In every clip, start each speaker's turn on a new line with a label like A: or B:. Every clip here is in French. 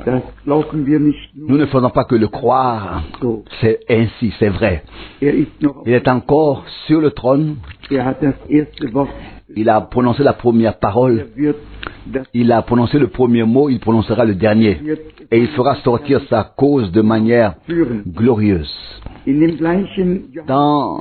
A: Das glauben wir nicht nur.
B: Nous ne faisons pas que le croire.
A: So.
B: C'est ainsi, c'est vrai.
A: Ist noch,
B: Il est encore sur le trône.
A: hat das erste Wort.
B: Il a prononcé la première parole.
A: Wird das
B: Il a prononcé le premier mot, il prononcera le dernier. Et il fera sortir sa cause de manière
A: führen.
B: glorieuse.
A: In dem gleichen
B: Dans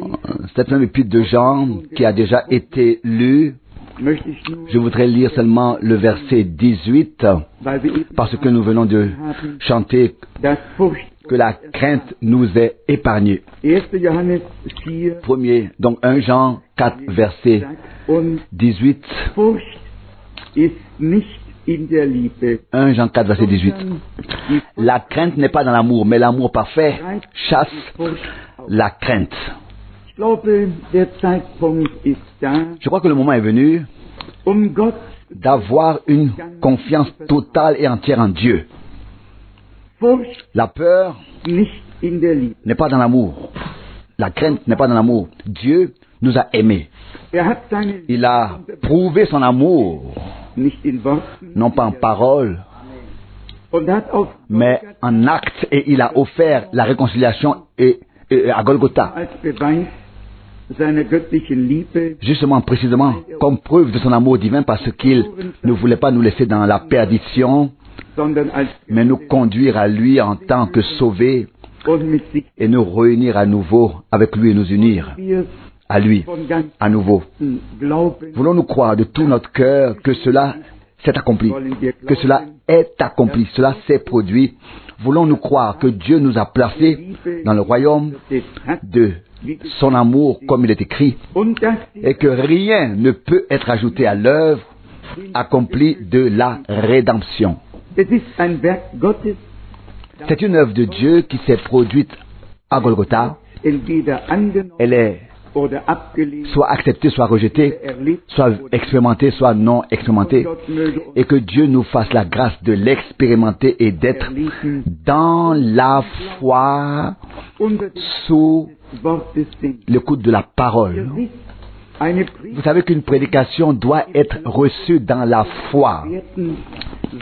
B: cette même épître de Jean qui a déjà été lu,
A: möchte ich nur,
B: je voudrais lire seulement le verset 18
A: weil wir eben
B: parce que nous venons de
A: haben,
B: chanter
A: dass Furcht,
B: que la crainte nous est épargnée.
A: 1. Johannes 4,
B: Premier, donc 1 Jean 4 verset
A: sagt, und
B: 18,
A: Furcht ist nicht in der Liebe.
B: 1 Jean 4 verset 18.
A: sondern die
B: La crainte n'est pas dans l'amour, mais l'amour parfait chasse
A: Furcht aus.
B: la crainte.
A: Ich glaube, der Zeitpunkt ist da,
B: Je crois que le moment est venu
A: Gott
B: d'avoir une confiance totale et entière en Dieu.
A: Furcht
B: La peur
A: nicht in der Liebe.
B: n'est pas dans l'amour. La crainte n'est pas dans l'amour. Dieu nous a aimés.
A: Hat seine
B: Il a prouvé son amour,
A: nicht in Worten
B: non pas en parole,
A: und hat auf
B: mais en acte, et il a offert la réconciliation à Golgotha.
A: als Beweis seiner göttlichen Liebe
B: Justement, précisément, comme preuve de son amour divin, parce qu'il ne voulait pas nous laisser dans la perdition,
A: sondern als
B: mais nous conduire à lui en tant que sauvés
A: und mit sich
B: et nous réunir à nouveau avec lui et nous unir
A: wir
B: à lui
A: von ganzem
B: à nouveau.
A: Glauben
B: Voulons-nous croire de tout notre cœur que cela s'est accompli,
A: wollen wir
B: que cela
A: glauben,
B: est accompli, cela s'est produit. Voulons-nous croire que Dieu nous a placés dans le royaume
A: des hat
B: de son amour, comme il est écrit,
A: und dass
B: et que rien ne peut être ajouté à l'œuvre accomplie de la rédemption.
A: es ist ein Werk Gottes,
B: C'est une œuvre de Dieu qui s'est produite à Golgotha.
A: entweder angenommen
B: Elle est
A: oder abgelehnt
B: soit acceptée, soit rejetée,
A: erlebt,
B: soit expérimentée, soit non expérimentée.
A: Gott möge uns
B: Et que Dieu nous fasse la grâce de l'expérimenter et d'être
A: erleben,
B: dans la foi
A: unter
B: sous
A: des Wortes sind.
B: l'écoute de la
A: Ihr
B: parole.
A: wisst, eine
B: Vous savez qu'une prédication doit être reçue dans la foi
A: werden,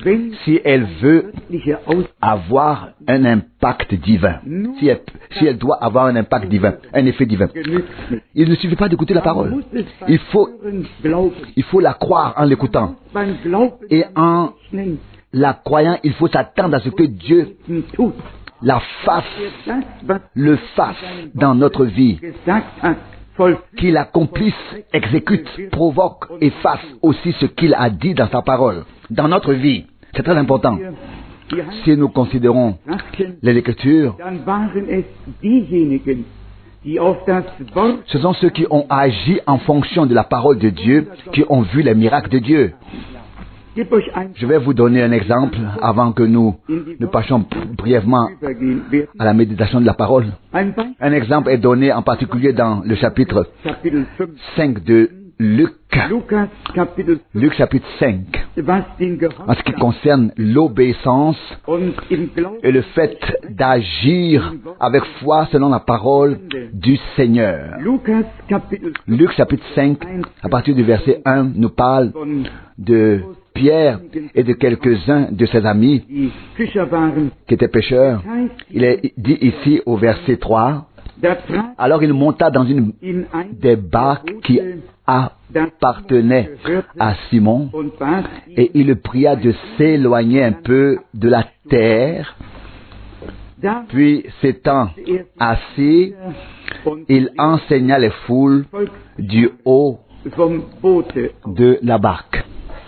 A: wenn
B: si elle veut
A: göttliche Aus
B: avoir un impact divin. Si elle doit avoir un impact divin, un effet divin.
A: genügt nicht.
B: Il ne suffit pas d'écouter la parole.
A: Muss es
B: Il faut,
A: Hören glauben.
B: il faut la croire en l'écoutant.
A: Beim Glauben
B: Et en
A: rechnen,
B: la croyant, il faut s'attendre à ce que Dieu
A: tut,
B: la fasse,
A: das, was
B: le fasse dans notre vie.
A: gesagt hat, vollführt.
B: Qu'il accomplisse, exécute, provoque et fasse aussi ce qu'il a dit dans sa parole, dans notre vie. C'est très important.
A: Die
B: Si nous considérons
A: Heiligen,
B: les Écritures,
A: dann waren es diejenigen, die auf das Wort
B: ce sont ceux qui ont agi en fonction de la parole de Dieu, qui ont vu les miracles de Dieu.
A: gib euch ein
B: Je vais vous donner un exemple avant que nous passions brièvement
A: übergehen werden.
B: à la méditation de la parole.
A: Ein Beispiel,
B: Un exemple est donné en particulier dans le chapitre
A: Kapitel 5.
B: 5 de Luc.
A: Lukas Kapitel 5,
B: Luc chapitre 5.
A: was den
B: En ce qui
A: Gehorsam
B: concerne l'obéissance
A: und im Glauben
B: et le fait d'agir avec foi selon la parole du Seigneur.
A: Lukas Kapitel
B: Luc chapitre 5, à partir du verset 1, nous parle
A: von
B: de Pierre et de quelques-uns de ses amis
A: die Fischer waren.
B: qui étaient pêcheurs. Il est dit ici au verset 3,
A: Da trat
B: alors il monta dans une
A: in ein
B: des barques qui appartenaient à Simon
A: und bat ihn,
B: et il le pria de s'éloigner un peu de la terre.
A: da
B: Puis s'étant assis,
A: und
B: il enseigna les foules
A: Volk
B: du haut
A: vom Boote.
B: de la barque.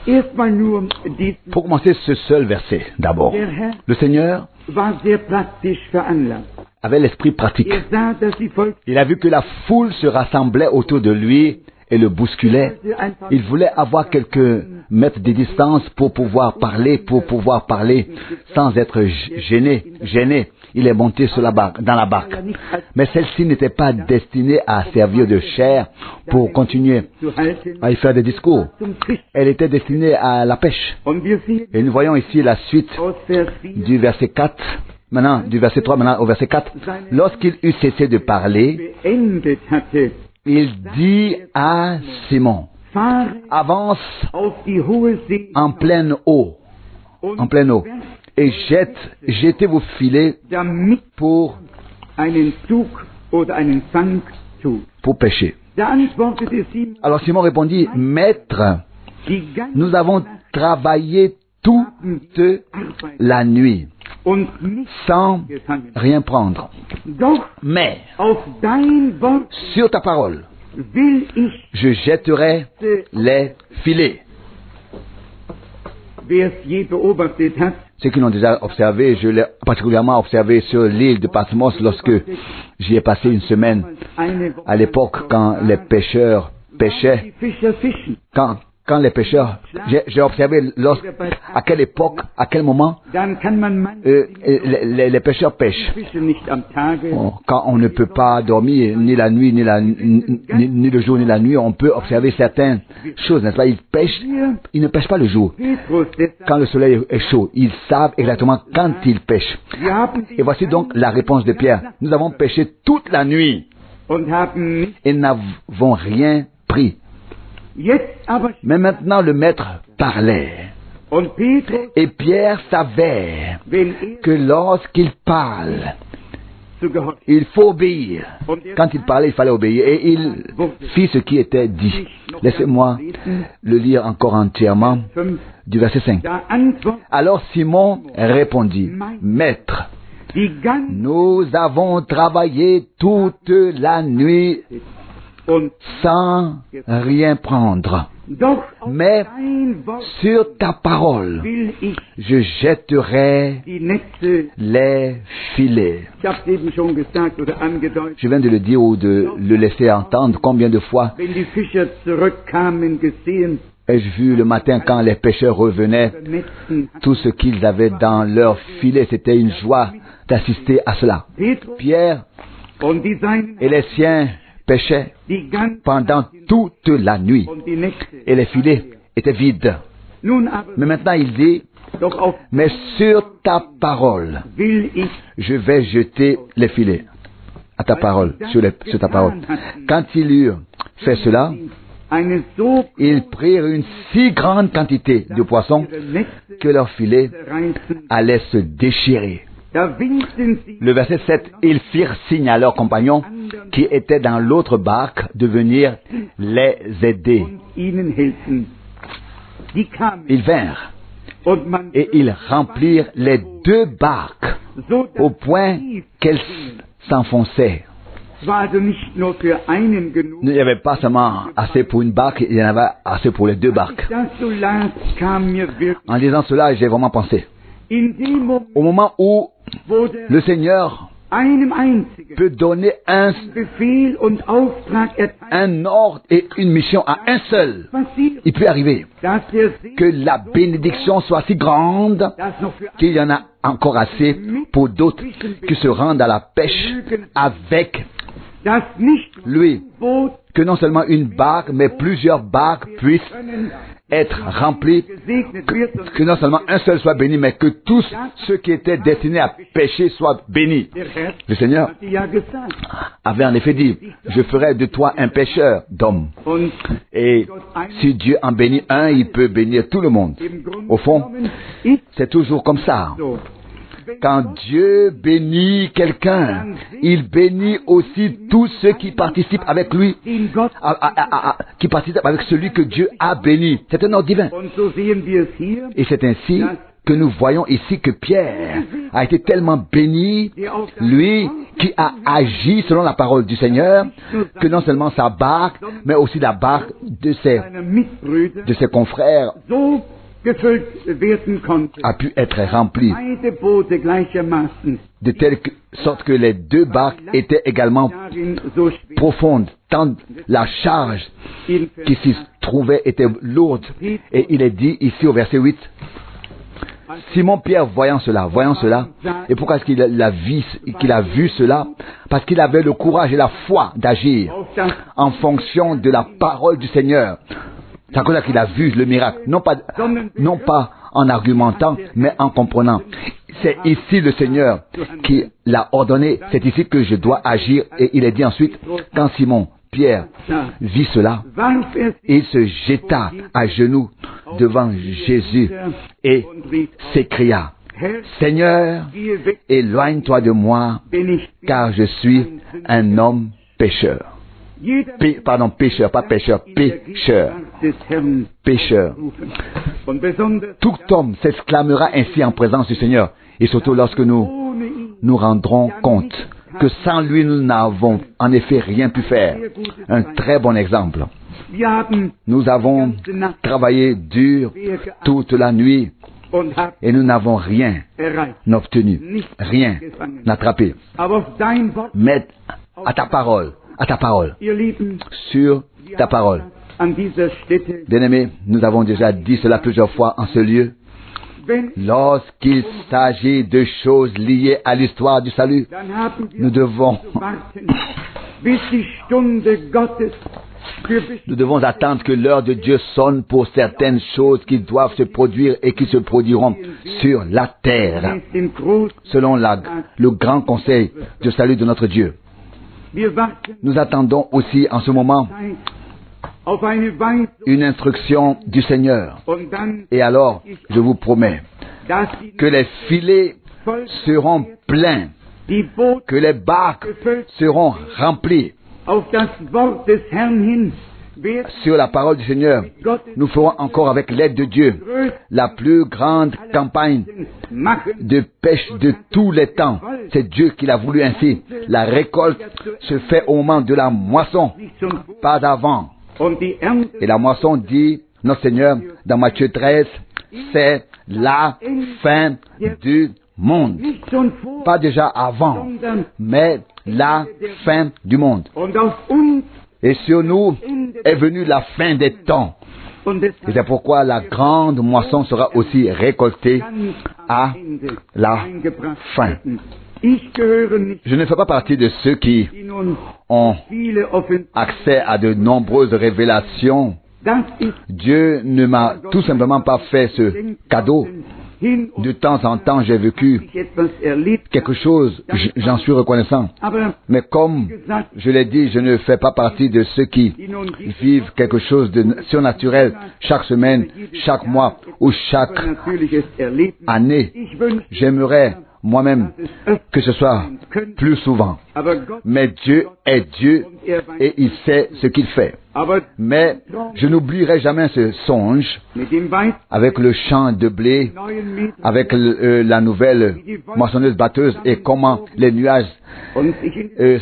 A: Erstmal nur diesen.
B: Pour commencer ce seul verset, d'abord,
A: Der Herr
B: le Seigneur
A: war sehr praktisch veranlagt.
B: avait l'esprit pratique.
A: Sah, dass die Volk
B: Il a vu que la foule se rassemblait autour de lui et le bousculait. Il voulait avoir quelques mètres de distance pour pouvoir parler sans être gêné. Il est monté sur la barque, dans la barque. Mais celle-ci n'était pas destinée à servir de chair pour continuer
A: zu halten
B: à y faire des discours.
A: zum Fisch.
B: Elle était destinée à la pêche.
A: Und wir sehen
B: Et nous voyons ici la suite
A: aus Vers 4,
B: du verset 4, maintenant du verset 3 maintenant au verset 4. Lorsqu'il eut cessé de parler,
A: beendet hatte,
B: il dit à Simon,
A: fahre
B: avance
A: auf die hohe See
B: en pleine eau,
A: und
B: en pleine eau. et jetez vos filets
A: damit
B: pour
A: einen Zug oder einen Fang tut.
B: pêcher.
A: Da antwortete Simon,
B: Alors Simon répondit, Maître,
A: die ganze
B: nous avons travaillé toute
A: Arbeit
B: la nuit
A: und nicht
B: sans
A: gefangen.
B: rien prendre.
A: Doch
B: Mais
A: auf dein Wort
B: sur ta parole,
A: will ich,
B: je jetterai les filets.
A: wer es je beobachtet hat,
B: Ceux qui l'ont déjà observé, je l'ai particulièrement observé sur l'île de Patmos lorsque j'y ai passé une semaine
A: eine Woche
B: à l'époque quand les pêcheurs pêchaient.
A: die Fischer fischen.
B: Quand les pêcheurs, j'ai observé à quelle époque, à quel moment
A: Dann kann man
B: les pêcheurs pêchent.
A: Fischen nicht am Tage,
B: Quand on ne peut pas dormir ni la nuit, ni le jour, ni la nuit, on peut observer certaines choses, n'est-ce pas? Ils ne pêchent pas le jour.
A: Petrus, deshalb,
B: Quand le soleil est chaud, ils savent exactement quand ils pêchent.
A: wir haben
B: Et voici donc la réponse de Pierre. Nous avons pêché toute la nuit
A: und haben nicht.
B: et n'avons rien pris.
A: Jetzt aber
B: Mais maintenant le maître parlait.
A: und Petrus,
B: Et Pierre savait
A: wenn
B: que lorsqu'il parle,
A: zu gehorchen.
B: il faut obéir. Quand il parlait, il fallait obéir. Et il fit ce qui était dit. Laissez-moi le lire encore entièrement
A: 5,
B: du verset 5.
A: da antwortet
B: Alors Simon répondit, Maître,
A: die ganze
B: nous avons travaillé toute la nuit
A: und
B: sans rien prendre.
A: doch auf
B: Mais
A: dein Wort
B: sur ta parole,
A: will ich
B: je jetterai
A: die Netze,
B: les filets.
A: ich habe es eben schon gesagt oder angedeutet,
B: Je viens de le dire ou de le laisser entendre. Combien de fois
A: wenn die Fischer zurückkamen, gesehen,
B: ai-je vu le matin quand les pêcheurs revenaient,
A: Netzen,
B: tout ce qu'ils avaient dans leur filet, c'était une joie d'assister à cela.
A: Petrus
B: Pierre
A: und die Seinen,
B: et les siens pêchaient
A: die ganze
B: pendant toute la nuit
A: und die Netze.
B: et les filets étaient vides.
A: Nun aber,
B: Mais maintenant il dit,
A: doch auf
B: mais sur ta parole,
A: will ich,
B: je vais jeter les filets. À ta parole, sur ta parole. Quand ils eurent fait cela,
A: eine so
B: ils prirent une si grande quantité de poissons
A: ihre Netze
B: que leurs filets
A: zerreißen.
B: allaient se déchirer.
A: Da winkten sie
B: Le verset 7, ils firent signe à leurs compagnons qui étaient dans l'autre barque de venir les aider.
A: und ihnen helfen. Die kamen
B: Ils vinrent
A: und man
B: et ils remplirent les deux barques
A: so
B: au point qu'elles s'enfonçaient.
A: es war also nicht nur für einen genug.
B: Il n'y avait pas seulement assez pour une barque, il y en avait assez pour les deux barques.
A: Das so las kam mir wirklich
B: En lisant cela, j'ai vraiment pensé.
A: in dem Moment,
B: Au moment où
A: wo der
B: le Seigneur
A: einem einzigen
B: peut donner un
A: Befehl und Auftrag erteilt,
B: ordre et une mission à un seul,
A: passiert,
B: il peut arriver
A: dass der Segen,
B: que la bénédiction soit si grande
A: das noch für
B: qu'il y en a encore assez pour d'autres qui se rendent à la pêche avec
A: das nicht
B: lui.
A: Boot
B: Que non seulement une barque, mais plusieurs barques puissent
A: können
B: être remplies,
A: gesegnet wird.
B: que non seulement un seul soit béni, mais que tous ceux qui étaient destinés à pêcher soient bénis.
A: Der Herr
B: Le Seigneur
A: hatte ja gesagt.
B: avait en effet dit, je ferai de toi un pêcheur d'hommes.
A: Und
B: Et si Dieu en bénit un, il peut bénir tout le monde.
A: im Grunde
B: Au fond,
A: genommen ist
B: c'est toujours comme ça.
A: so.
B: Quand Dieu bénit quelqu'un, il bénit aussi tous ceux qui participent avec lui,
A: Den Gott,
B: qui participent avec celui que Dieu a béni. C'est un ordre divin.
A: und so sehen wir es hier,
B: Et c'est ainsi que nous voyons ici que Pierre a été tellement béni, lui qui a agi selon la parole du Seigneur, que non seulement sa barque, mais aussi la barque de
A: seine Mitbrüder
B: ses confrères
A: so gefüllt werden konnte.
B: a pu être remplie
A: Beide Boote gleichermaßen
B: de telle sorte que les deux barques étaient également
A: darin so schwer
B: profondes, tant la charge
A: in
B: qui s'y trouvait était lourde. Et il est dit ici au verset 8, Simon Pierre voyant cela, et pourquoi est-ce qu'il a vu cela? Parce qu'il avait le courage et la foi d'agir
A: auf das
B: en fonction de la parole du Seigneur. C'est à cause qu'il a vu le miracle, non pas en argumentant, mais en comprenant. C'est ici le Seigneur qui l'a ordonné, c'est ici que je dois agir. Et il est dit ensuite, quand Simon Pierre vit cela,
A: warf er sich
B: il se jeta à genoux devant Jésus et s'écria, Seigneur, éloigne-toi de moi, car je suis un homme pécheur. Pécheur, pas pécheur, pécheur. Pécheur. Tout homme s'exclamera ainsi en présence du Seigneur, et surtout lorsque nous nous rendrons compte que sans lui, nous n'avons en effet rien pu faire. Un très bon exemple. Nous avons travaillé dur toute la nuit et nous n'avons rien obtenu, rien attrapé. Mais à ta parole, sur ta parole. Bien-aimés, nous avons déjà dit cela plusieurs fois en ce lieu. Lorsqu'il s'agit de choses liées à l'histoire du salut, nous devons attendre que l'heure de Dieu sonne pour certaines choses qui doivent se produire et qui se produiront sur la terre, selon le grand conseil du salut de notre Dieu. Nous attendons aussi en ce moment une instruction du Seigneur. Et alors, je vous promets que les filets seront pleins, que les barques seront remplies. Sur la parole du Seigneur, nous ferons encore avec l'aide de Dieu la plus grande campagne de pêche de tous les temps. C'est Dieu qui l'a voulu ainsi. La récolte se fait au moment de la moisson, pas avant. Et la moisson, dit notre Seigneur dans Matthieu 13, c'est la fin du monde. Pas déjà avant, mais la fin du monde. Et sur nous est venue la fin des temps. Et c'est pourquoi la grande moisson sera aussi récoltée à la fin. Je ne fais pas partie de ceux qui ont accès à de nombreuses révélations. Dieu ne m'a tout simplement pas fait ce cadeau. De temps en temps, j'ai vécu quelque chose, j'en suis reconnaissant. Mais comme je l'ai dit, je ne fais pas partie de ceux qui vivent quelque chose de surnaturel chaque semaine, chaque mois ou chaque année. J'aimerais moi-même que ce soit plus souvent. Mais Dieu est Dieu et il sait ce qu'il fait. Mais je n'oublierai jamais ce songe avec le champ de blé, avec la nouvelle moissonneuse batteuse et comment les nuages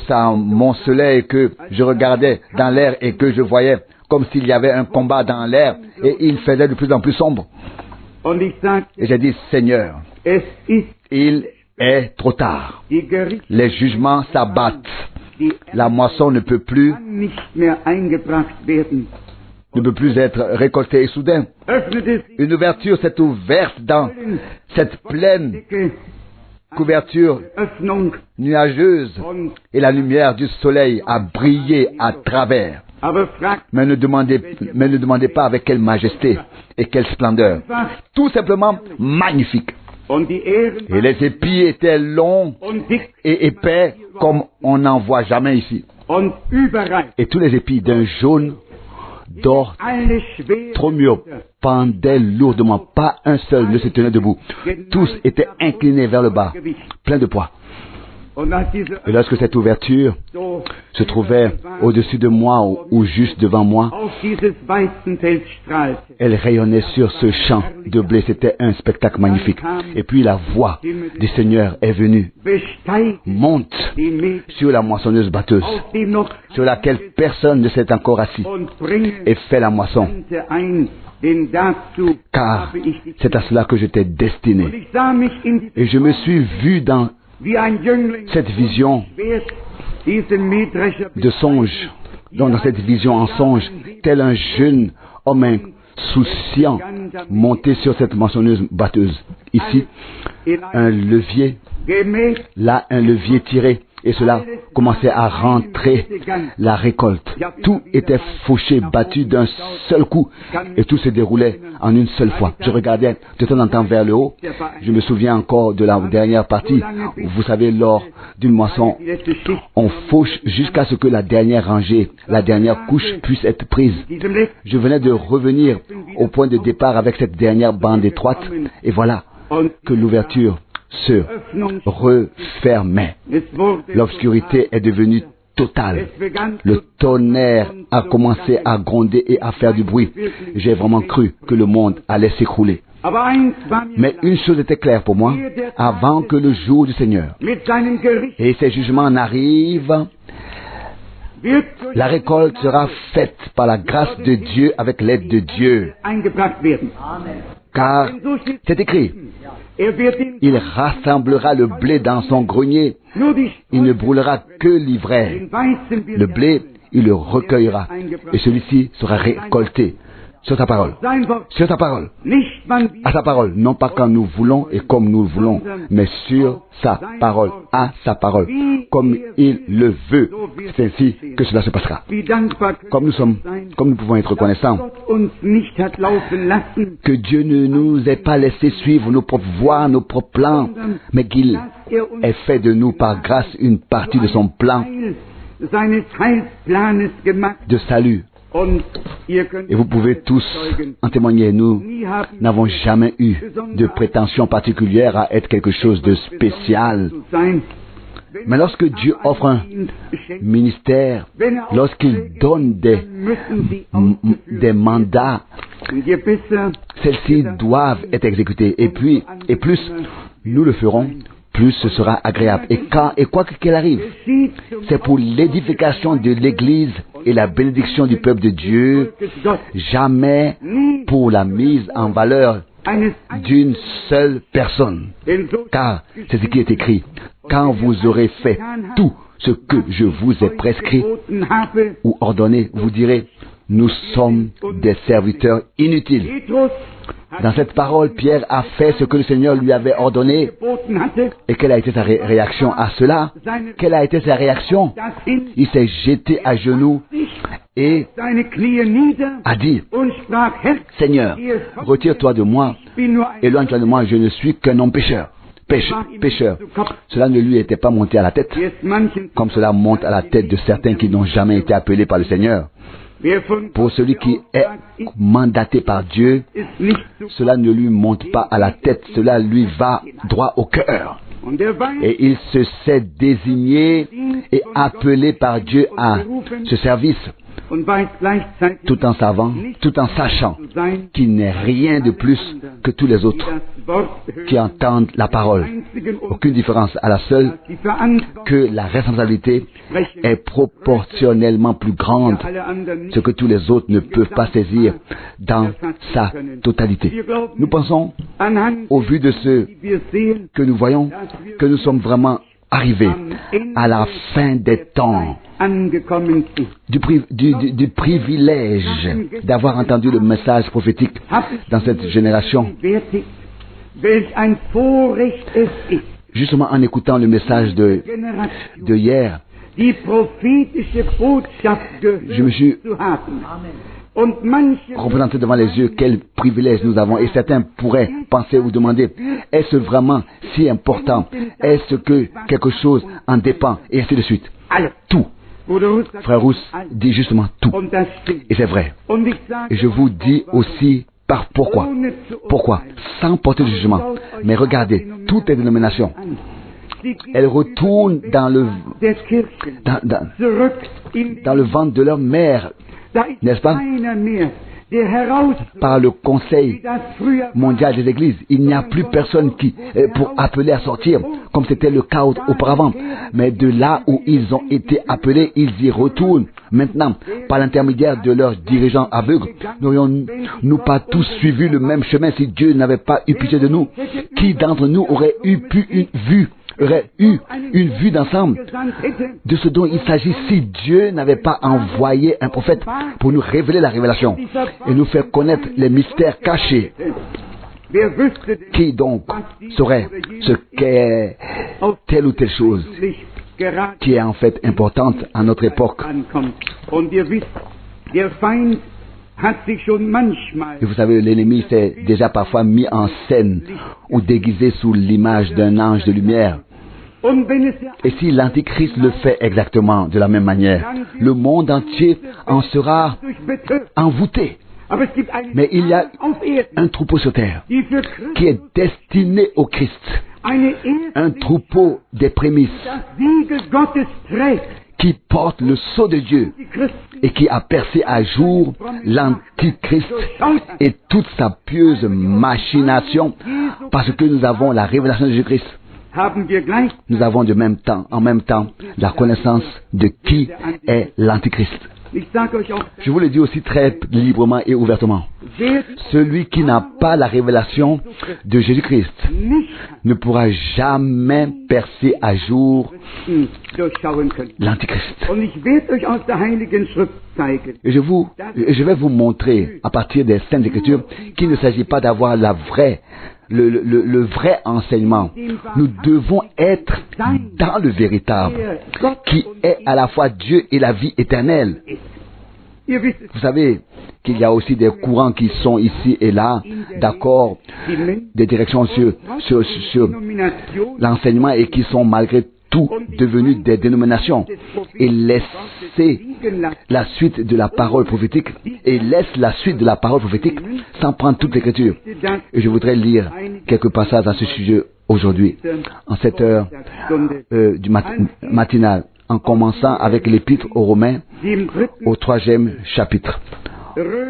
B: s'amoncelaient et que je regardais dans l'air et que je voyais comme s'il y avait un combat dans l'air et il faisait de plus en plus sombre. Et j'ai dit, Seigneur, il est trop tard. Les jugements s'abattent. La moisson ne peut plus être récoltée. Et soudain, une ouverture s'est ouverte dans cette pleine couverture nuageuse et la lumière du soleil a brillé à travers. Mais ne demandez pas avec quelle majesté et quelle splendeur. Tout simplement magnifique. Et les épis étaient longs et épais comme on n'en voit jamais ici. Et tous les épis d'un jaune d'or trop mûr pendaient lourdement. Pas un seul ne se tenait debout. Tous étaient inclinés vers le bas, pleins de poids. Et lorsque cette ouverture se trouvait au-dessus de moi ou juste devant moi, elle rayonnait sur ce champ de blé. C'était un spectacle magnifique. Et puis la voix du Seigneur est venue. Monte sur la moissonneuse batteuse, sur laquelle personne ne s'est encore assis, et fais la moisson. Car c'est à cela que je t'ai destiné. Et je me suis vu dans cette vision de songe, dans cette vision en songe, tel un jeune homme insouciant monté sur cette moissonneuse batteuse. Ici, un levier, là un levier tiré, et cela commençait à rentrer la récolte. Tout était fauché, battu d'un seul coup, et tout se déroulait en une seule fois. Je regardais de temps en temps vers le haut. Je me souviens encore de la dernière partie. Vous savez, lors d'une moisson, on fauche jusqu'à ce que la dernière rangée, la dernière couche puisse être prise. Je venais de revenir au point de départ avec cette dernière bande étroite, et voilà, que l'ouverture se refermait. L'obscurité est devenue totale. Le tonnerre a commencé à gronder et à faire du bruit. J'ai vraiment cru que le monde allait s'écrouler. Mais une chose était claire pour moi, avant que le jour du Seigneur et ses jugements n'arrivent, la récolte sera faite par la grâce de Dieu avec l'aide de Dieu. Car c'est écrit, il rassemblera le blé dans son grenier, il ne brûlera que l'ivraie. Le blé, il le recueillera, et celui-ci sera récolté. Sur ta parole. Sur ta parole. À sa parole. Non pas quand nous voulons et comme nous voulons, mais sur sa parole. À sa parole. Comme il le veut. C'est ainsi que cela se passera. Comme nous pouvons être reconnaissants que Dieu ne nous ait pas laissé suivre nos propres voies, nos propres plans, mais qu'il ait fait de nous par grâce une partie de son plan de salut. Et vous pouvez tous en témoigner, nous n'avons jamais eu de prétention particulière à être quelque chose de spécial. Mais lorsque Dieu offre un ministère, lorsqu'il donne des mandats, celles-ci doivent être exécutées. Et plus nous le ferons, plus ce sera agréable. Et quoi qu'il arrive, c'est pour l'édification de l'Église et la bénédiction du peuple de Dieu, jamais pour la mise en valeur d'une seule personne. Car c'est ce qui est écrit. Quand vous aurez fait tout ce que je vous ai prescrit ou ordonné, vous direz, nous sommes des serviteurs inutiles. Dans cette parole, Pierre a fait ce que le Seigneur lui avait ordonné. Et quelle a été sa réaction à cela? Quelle a été sa réaction? Il s'est jeté à genoux et a dit, Seigneur, retire-toi de moi, éloigne-toi de moi, je ne suis qu'un homme pécheur. Pécheur. Cela ne lui était pas monté à la tête, comme cela monte à la tête de certains qui n'ont jamais été appelés par le Seigneur. Pour celui qui est mandaté par Dieu, cela ne lui monte pas à la tête, cela lui va droit au cœur. Et il se sait désigné et appelé par Dieu à ce service, tout en sachant qu'il n'est rien de plus que tous les autres qui entendent la parole. Aucune différence, à la seule que la responsabilité est proportionnellement plus grande, ce que tous les autres ne peuvent pas saisir dans sa totalité. Nous pensons, au vu de ce que nous voyons, que nous sommes vraiment arrivés à la fin des temps, du privilège d'avoir entendu le message prophétique dans cette génération. Justement en écoutant le message de hier, je me suis représenté devant les yeux quel privilège nous avons. Et certains pourraient penser ou demander, est-ce vraiment si important? Est-ce que quelque chose en dépend? Et ainsi de suite. Tout. Frère Rousse dit justement tout. Et c'est vrai. Et je vous dis aussi pourquoi. Pourquoi? Sans porter de jugement. Mais regardez, toutes les dénominations, elles retournent dans le ventre de leur mère, n'est-ce pas? Par le Conseil mondial des églises, il n'y a plus personne qui pour appeler à sortir, comme c'était le cas auparavant. Mais de là où ils ont été appelés, ils y retournent. Maintenant, par l'intermédiaire de leurs dirigeants aveugles, n'aurions-nous pas tous suivi le même chemin si Dieu n'avait pas eu pitié de nous? Qui d'entre nous aurait eu une vue d'ensemble de ce dont il s'agit si Dieu n'avait pas envoyé un prophète pour nous révéler la révélation et nous faire connaître les mystères cachés? Qui donc saurait ce qu'est telle ou telle chose qui est en fait importante à notre époque? Et vous savez, l'ennemi s'est déjà parfois mis en scène ou déguisé sous l'image d'un ange de lumière. Et si l'Antichrist le fait exactement de la même manière, le monde entier en sera envoûté.
A: Aber es gibt eine
B: Mais il y a
A: auf Erden,
B: un troupeau sur terre
A: die für
B: qui est
A: Christus
B: destiné au Christ.
A: eine
B: Un
A: Erde,
B: troupeau des prémices
A: das Siegel Gottes trägt.
B: qui porte le sceau de Dieu
A: Die Christen
B: et qui a percé à jour l'Antichrist et toute sa pieuse machination parce que nous avons la révélation de Jésus-Christ.
A: haben wir gleich
B: Nous avons en même temps, la connaissance de qui est l'Antichrist.
A: Ich sage euch auch,
B: Je vous le dis aussi très librement et ouvertement.
A: wer
B: Celui qui n'a pas la révélation de Jésus-Christ
A: nicht
B: ne pourra jamais percer à jour
A: durchschauen können.
B: l'Antichrist.
A: Und ich werde euch aus der Heiligen Schrift zeigen.
B: Et je vais vous montrer à partir des Saintes Écritures qu'il ne s'agit pas d'avoir le vrai enseignement. Nous devons être dans le véritable, qui est à la fois Dieu et la vie éternelle.
A: Ihr wisst es,
B: Vous savez qu'il y a aussi des courants qui sont ici et là, d'accord,
A: die Menschen
B: des directions sur
A: Denomination
B: l'enseignement et qui sont malgré tout devenus des dénominations et laissent
A: liegen lassen.
B: la suite de la parole prophétique et laissent la suite de la parole prophétique sans prendre toute l'écriture. Et je voudrais lire quelques passages à ce sujet aujourd'hui, en cette heure du matinal, en commençant avec l'épître aux Romains,
A: Die im 3.
B: au 3e chapitre.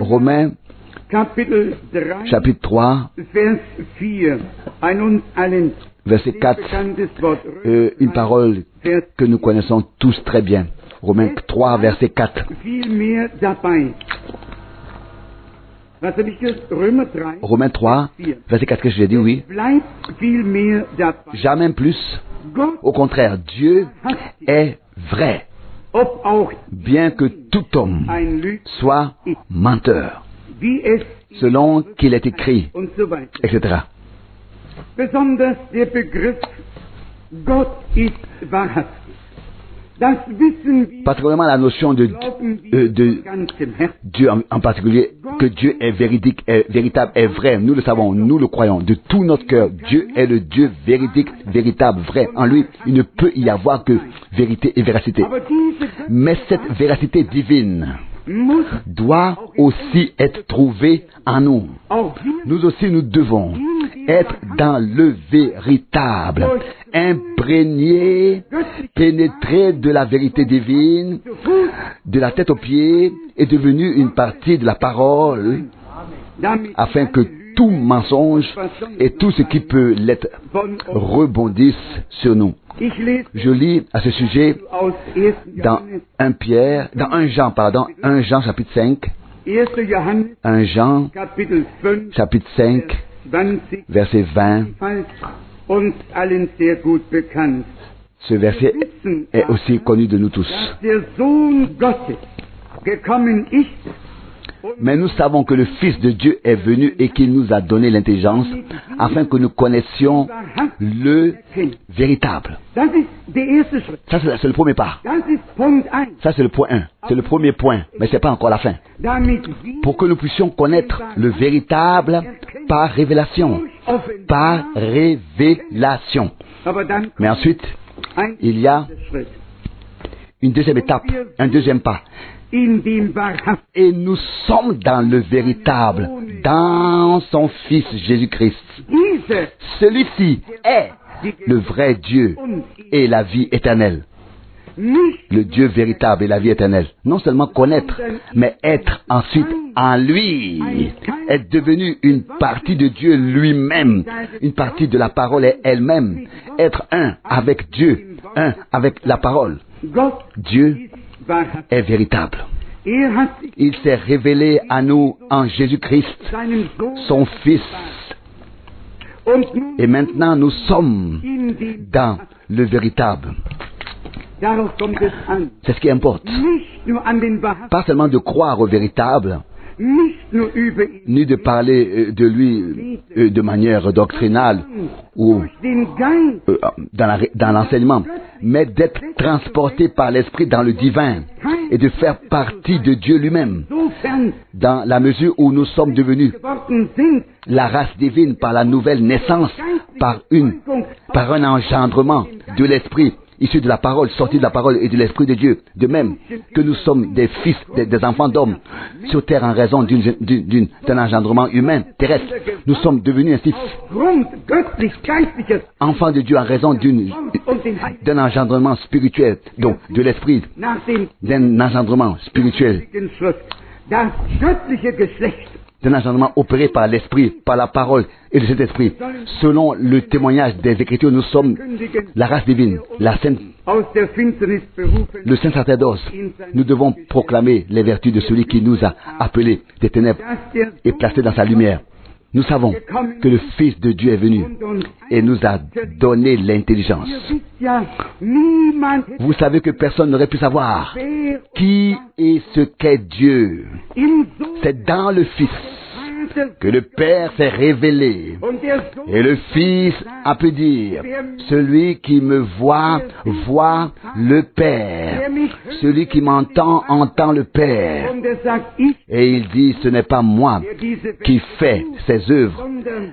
B: Romains,
A: Kapitel 3,
B: chapitre 3,
A: Vers 4. Ein uns allen
B: verset 4,
A: bekanntes Wort.
B: une parole que nous connaissons tous très bien. Romains 3, verset 4.
A: Viel mehr dabei. Was habe ich gesagt? Römer 3.
B: Romains 3, verset 4, que je l'ai dit, oui.
A: Bleibt viel mehr dabei.
B: Jamais plus.
A: Gott
B: Au contraire, Dieu est vrai,
A: ob auch
B: bien que tout homme
A: ein Lügner,
B: soit menteur,
A: wie es
B: selon qu'il est écrit,
A: und so weiter.
B: etc.
A: Besonders der Begriff Gott ist wahrhaftig. Das wissen wir,
B: Particulièrement la notion
A: glauben wir
B: de
A: von ganzem Herzen.
B: Dieu en particulier, que Dieu est véridique, est véritable, est vrai. Nous le savons, nous le croyons de tout notre cœur. Dieu est le Dieu véridique, véritable, vrai. En lui, il ne peut y avoir que vérité et véracité.
A: Aber diese
B: Mais cette véracité divine
A: muss
B: doit aussi être trouvée en nous.
A: auch wir
B: Nous aussi, nous devons être dans le véritable, imprégnés, pénétrés de la vérité divine,
A: zu Fuß,
B: de la tête aux pieds, et devenu une partie de la parole,
A: damit
B: afin que tout mensonge et tout ce qui peut l'être
A: von uns.
B: rebondisse sur nous.
A: Ich lese
B: Je lis à ce sujet
A: aus 1.
B: dans
A: Johannes,
B: 1 Jean chapitre 5,
A: 1. Johannes
B: 1 Jean
A: Kapitel 5,
B: chapitre 5,
A: 20,
B: verset 20.
A: falls uns allen sehr gut bekannt.
B: Ce verset est aussi connu de nous tous.
A: Dass der Sohn Gottes gekommen ist,
B: Mais nous savons que le Fils de Dieu est venu et qu'il nous a donné l'intelligence afin que nous connaissions le véritable.
A: das ist der erste Schritt.
B: Ça, c'est le premier pas.
A: Das ist Punkt 1.
B: Ça, c'est le point 1. C'est le premier point. Mais c'est pas encore la fin.
A: Damit wir
B: Pour que nous puissions connaître le véritable par révélation. Par révélation.
A: aber dann
B: Mais ensuite,
A: ein
B: il y a
A: Schritt.
B: une deuxième étape, un deuxième pas.
A: In dem wahrhaft
B: Et nous sommes dans le véritable, dans son Fils Jésus-Christ.
A: diese
B: Celui-ci est le vrai Dieu et la vie éternelle.
A: nicht
B: Le Dieu véritable et la vie éternelle. Non seulement connaître, mais être ensuite en lui. Être devenu une partie de Dieu lui-même. Une partie de la parole elle-même. Être un avec Dieu. Un avec la parole.
A: Gott
B: Dieu
A: ist wahrhaft.
B: est véritable.
A: Hat sich
B: Il s'est révélé à nous en Jésus-Christ,
A: seinen Sohn
B: son Fils.
A: und nun
B: Et maintenant nous sommes
A: in dem
B: dans le véritable.
A: darauf kommt es an.
B: C'est ce qui importe.
A: Nicht nur an den wahrhaft,
B: Pas seulement de croire au véritable,
A: nicht nur über ihn,
B: ni de parler de lui de manière doctrinale ou
A: durch den Geist
B: dans l'enseignement, mais d'être transporté par l'Esprit dans le divin et de faire partie de Dieu lui-même,
A: sofern
B: dans la mesure où nous sommes devenus
A: geworden sind,
B: la race divine par la nouvelle naissance, par un engendrement de l'Esprit issus de la parole, sortis de la parole et de l'Esprit de Dieu, de même que nous sommes des fils, des enfants d'hommes sur terre en raison d'un engendrement humain, terrestre. Nous sommes devenus ainsi enfants de Dieu en raison d'un engendrement spirituel, donc de l'Esprit, d'un engendrement spirituel, d'un engendrement opéré par l'Esprit, par la parole et de cet Esprit. Selon le témoignage des Écritures, nous sommes la race divine, le saint sacerdoce. Nous devons proclamer les vertus de celui qui nous a appelés des ténèbres et placés dans sa lumière. Nous savons que le Fils de Dieu est venu et nous a donné l'intelligence. Vous savez que personne n'aurait pu savoir qui est ce qu'est Dieu. C'est dans le Fils que le Père s'est révélé. Et le Fils a pu dire, celui qui me voit, voit le Père. Celui qui m'entend, entend le Père. Et il dit, ce n'est pas moi qui fais ces œuvres,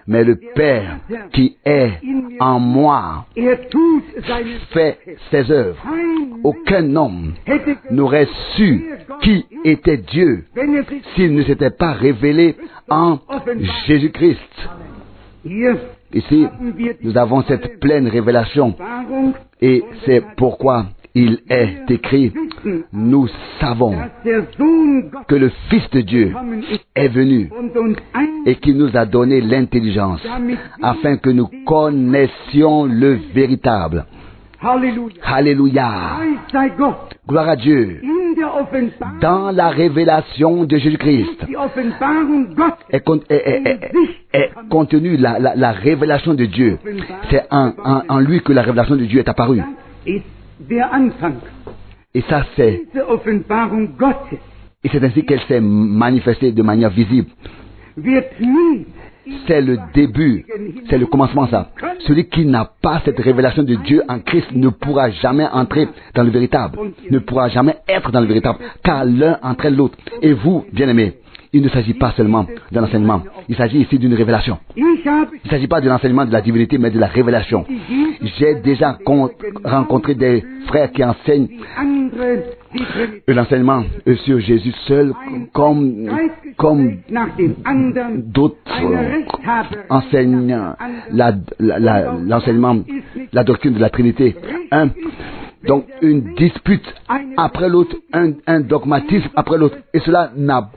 B: mais le Père qui est en moi fait ces œuvres. Aucun homme n'aurait su qui était Dieu s'il ne s'était pas révélé en Jésus-Christ. Ici, nous avons cette pleine révélation et c'est pourquoi il est écrit, nous savons que le Fils de Dieu est venu et qu'il nous a donné l'intelligence afin que nous connaissions le véritable. Alléluia. Gloire à Dieu. Dans la révélation de Jésus-Christ est contenue la révélation de Dieu. C'est en lui que la révélation de Dieu est apparue. Et ça c'est ainsi qu'elle s'est manifestée de manière visible. C'est le début, c'est le commencement ça. Celui qui n'a pas cette révélation de Dieu en Christ ne pourra jamais entrer dans le véritable, ne pourra jamais être dans le véritable, car l'un entraîne l'autre. Et vous, bien-aimés, il ne s'agit pas seulement d'un enseignement, il s'agit ici d'une révélation. Il ne s'agit pas de l'enseignement de la divinité, mais de la révélation. J'ai déjà rencontré des frères qui enseignent l'enseignement sur Jésus seul, comme d'autres enseignent l'enseignement, la doctrine de la Trinité. Donc une dispute après l'autre, un dogmatisme après l'autre, et cela non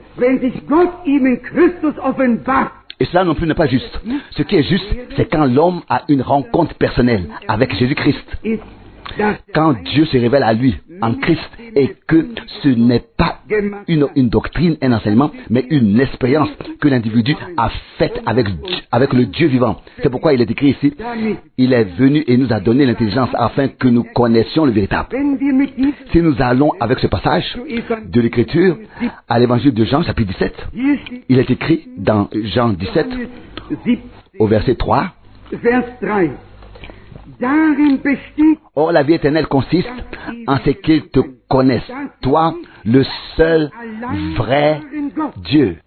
B: plus n'est pas juste. Ce qui est juste, c'est quand l'homme a une rencontre personnelle avec Jésus-Christ. Quand Dieu se révèle à lui en Christ et que ce n'est pas une doctrine, un enseignement, mais une expérience que l'individu a faite avec le Dieu vivant. C'est pourquoi il est écrit ici, il est venu et nous a donné l'intelligence afin que nous connaissions le véritable. Si nous allons avec ce passage de l'Écriture à l'évangile de Jean, chapitre 17, il est écrit dans Jean 17, au verset 3, or la vie éternelle consiste en ce qu'ils te connaissent, toi, le seul vrai Dieu.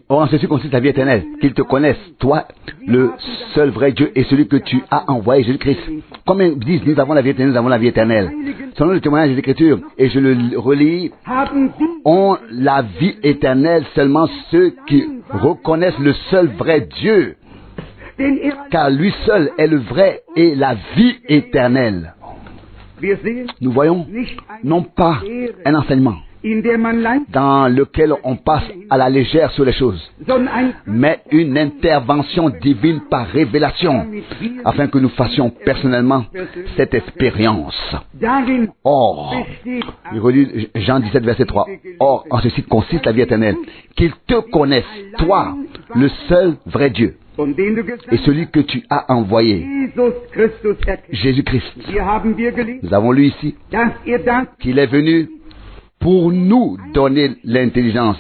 B: Or en ceci consiste la vie éternelle, qu'ils te connaissent, toi, le seul vrai Dieu et celui que tu as envoyé, Jésus-Christ. Comme ils disent, nous avons la vie éternelle, nous avons la vie éternelle. Selon le témoignage des Écritures, et je le relis, ont la vie éternelle seulement ceux qui reconnaissent le seul vrai Dieu. Car lui seul est le vrai et la vie éternelle. Nous voyons non pas un enseignement dans lequel on passe à la légère sur les choses, mais une intervention divine par révélation, afin que nous fassions personnellement cette expérience. Or, il relit Jean 17, verset 3, or, en ceci consiste la vie éternelle, qu'ils te connaissent, toi, le seul vrai Dieu, et celui que tu as envoyé, Jésus-Christ. Nous avons lu ici qu'il est venu pour nous donner l'intelligence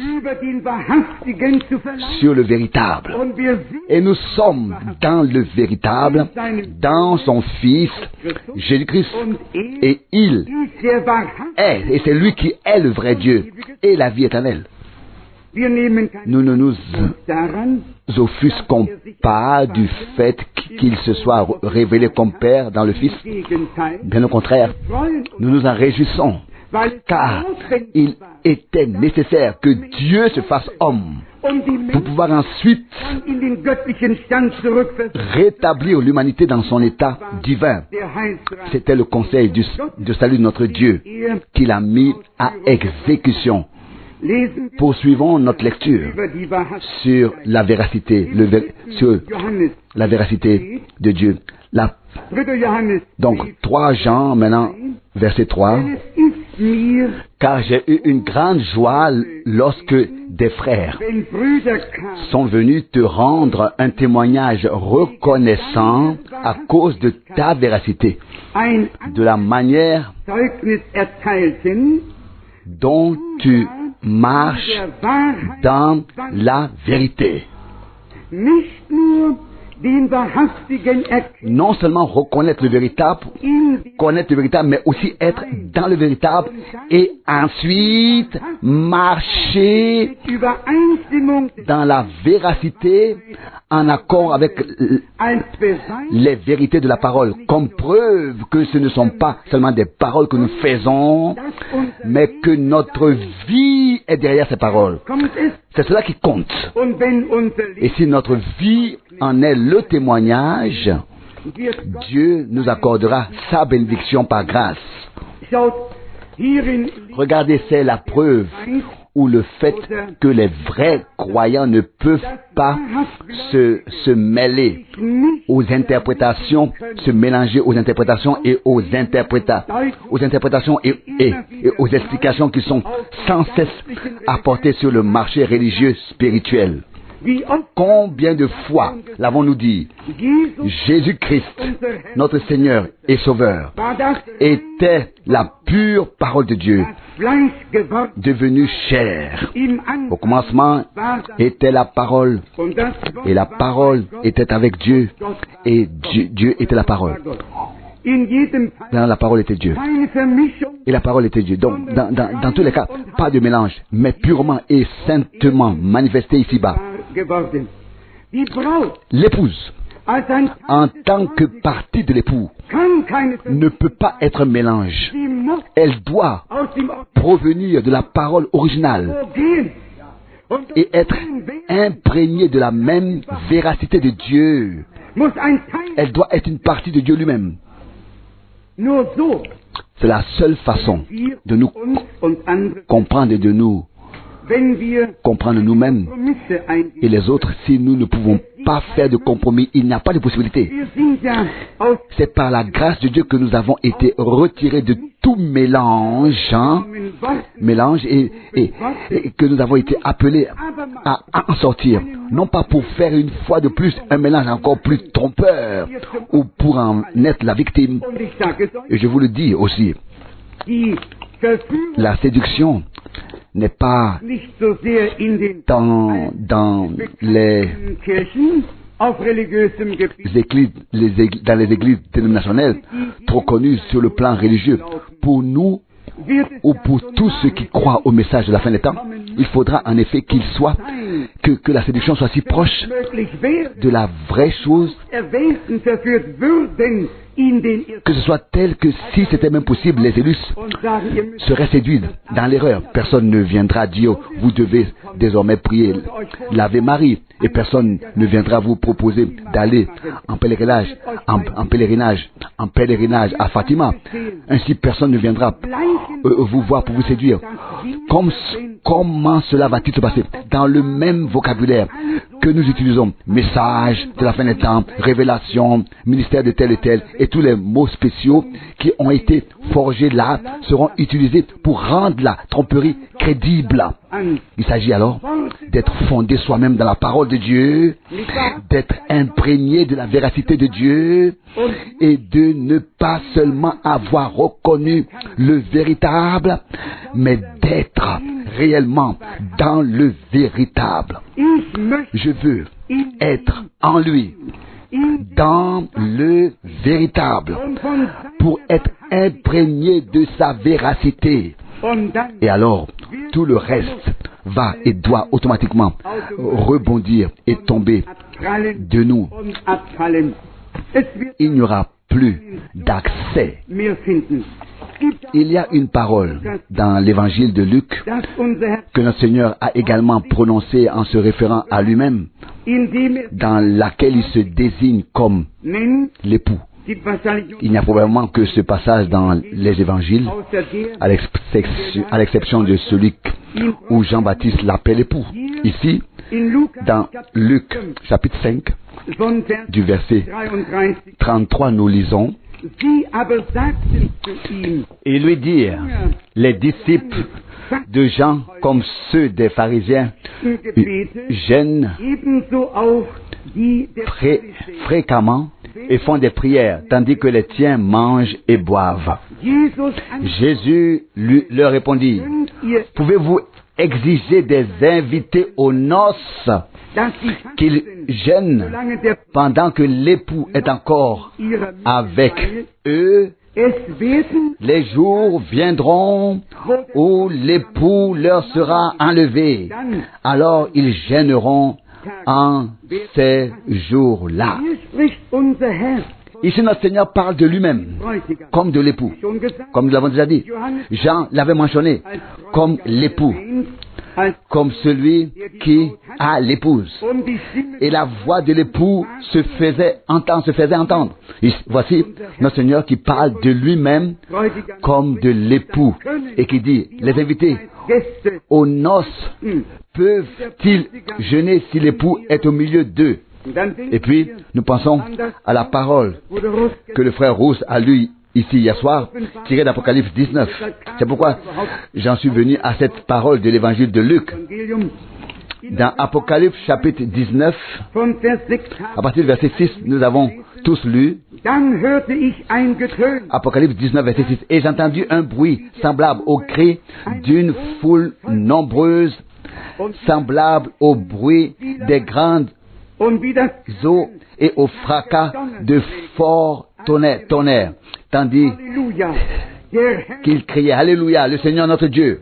B: sur le véritable. Et nous sommes dans le véritable, dans son Fils, Jésus-Christ. Et il est, et c'est lui qui est le vrai Dieu et la vie éternelle. Nous ne nous offusquons pas du fait qu'il se soit révélé comme Père dans le Fils. Bien au contraire, nous nous en réjouissons, car il était nécessaire que Dieu se fasse homme pour pouvoir ensuite rétablir l'humanité dans son état divin. C'était le conseil de salut de notre Dieu qu'il a mis à exécution. Poursuivons notre lecture sur la véracité, sur la véracité de Dieu. Donc, 3 Jean, maintenant, verset 3. Car j'ai eu une grande joie lorsque des frères sont venus te rendre un témoignage reconnaissant à cause de ta véracité, de la manière dont tu marches dans la vérité. Non seulement reconnaître le véritable, mais aussi être dans le véritable et ensuite marcher dans la véracité en accord avec les vérités de la parole, comme preuve que ce ne sont pas seulement des paroles que nous faisons, mais que notre vie est derrière ces paroles. C'est cela qui compte. Et si notre vie en est le témoignage, Dieu nous accordera sa bénédiction par grâce. Regardez, c'est la preuve ou le fait que les vrais croyants ne peuvent pas se mêler aux interprétations, se mélanger aux interprétations et aux interprétations et aux explications qui sont sans cesse apportées sur le marché religieux spirituel. Combien de fois l'avons-nous dit? Jésus-Christ, notre Seigneur et Sauveur, était la pure parole de Dieu, devenue chair. Au commencement était la parole, et la parole était avec Dieu, et Dieu était la parole. La parole était Dieu. Et la parole était Dieu. Donc, dans tous les cas, pas de mélange, mais purement et saintement manifesté ici-bas. L'épouse, en tant que partie de l'époux, ne peut pas être un mélange. Elle doit provenir de la parole originale et être imprégnée de la même véracité de Dieu. Elle doit être une partie de Dieu lui-même. C'est la seule façon de nous comprendre et de nous comprendre nous-mêmes et les autres. Si nous ne pouvons pas faire de compromis, il n'y a pas de possibilité. C'est par la grâce de Dieu que nous avons été retirés de tout mélange, et que nous avons été appelés à en sortir. Non pas pour faire une fois de plus un mélange encore plus trompeur ou pour en être la victime. Et je vous le dis aussi, la séduction n'est pas dans les églises dénominationnelles trop connues sur le plan religieux. Pour nous, ou pour tous ceux qui croient au message de la fin des temps, il faudra en effet que la séduction soit si proche de la vraie chose, que ce soit tel que si c'était même possible, les élus seraient séduits dans l'erreur. Personne ne viendra dire, vous devez désormais prier l'Ave Marie, et personne ne viendra vous proposer d'aller en pèlerinage à Fatima. Ainsi, personne ne viendra vous voir pour vous séduire. Comment cela va-t-il se passer? Dans le même vocabulaire que nous utilisons, message de la fin des temps, révélation, ministère de tel et tel, et tous les mots spéciaux qui ont été forgés là seront utilisés pour rendre la tromperie crédible. Il s'agit alors d'être fondé soi-même dans la parole de Dieu, d'être imprégné de la véracité de Dieu et de ne pas seulement avoir reconnu le véritable, mais d'être réellement dans le véritable. Je veux être en lui, dans le véritable, pour être imprégné de sa véracité. Et alors, tout le reste va et doit automatiquement rebondir et tomber de nous. Il n'y aura plus d'accès. Il y a une parole dans l'évangile de Luc que notre Seigneur a également prononcée en se référant à lui-même, dans laquelle il se désigne comme l'époux. Il n'y a probablement que ce passage dans les évangiles, à l'exception de celui où Jean-Baptiste l'appelle époux. Ici, dans Luc chapitre 5, du verset 33, nous lisons: Et lui dirent, les disciples de Jean, comme ceux des pharisiens, gênent fréquemment et font des prières, tandis que les tiens mangent et boivent. Jésus leur répondit: Pouvez-vous exiger des invités aux noces qu'ils gênent pendant que l'époux est encore avec eux? Les jours viendront où l'époux leur sera enlevé. Alors ils gêneront en ces jours-là. Ici, notre Seigneur parle de lui-même, comme de l'époux, comme nous l'avons déjà dit. Jean l'avait mentionné, comme l'époux, comme celui qui a l'épouse. Et la voix de l'époux se faisait entendre. Voici notre Seigneur qui parle de lui-même comme de l'époux et qui dit: les invités aux noces peuvent-ils jeûner si l'époux est au milieu d'eux? Et puis, nous pensons à la parole que le frère Rousse a lue ici hier soir, tirée d'Apocalypse 19. C'est pourquoi j'en suis venu à cette parole de l'évangile de Luc. Dans Apocalypse chapitre 19, à partir du verset 6, nous avons tous lu Apocalypse 19, verset 6. Et j'ai entendu un bruit semblable au cri d'une foule nombreuse, semblable au bruit des grandes eaux et au fracas de forts tonnerres, tandis qu'il criait: Alléluia, le Seigneur notre Dieu,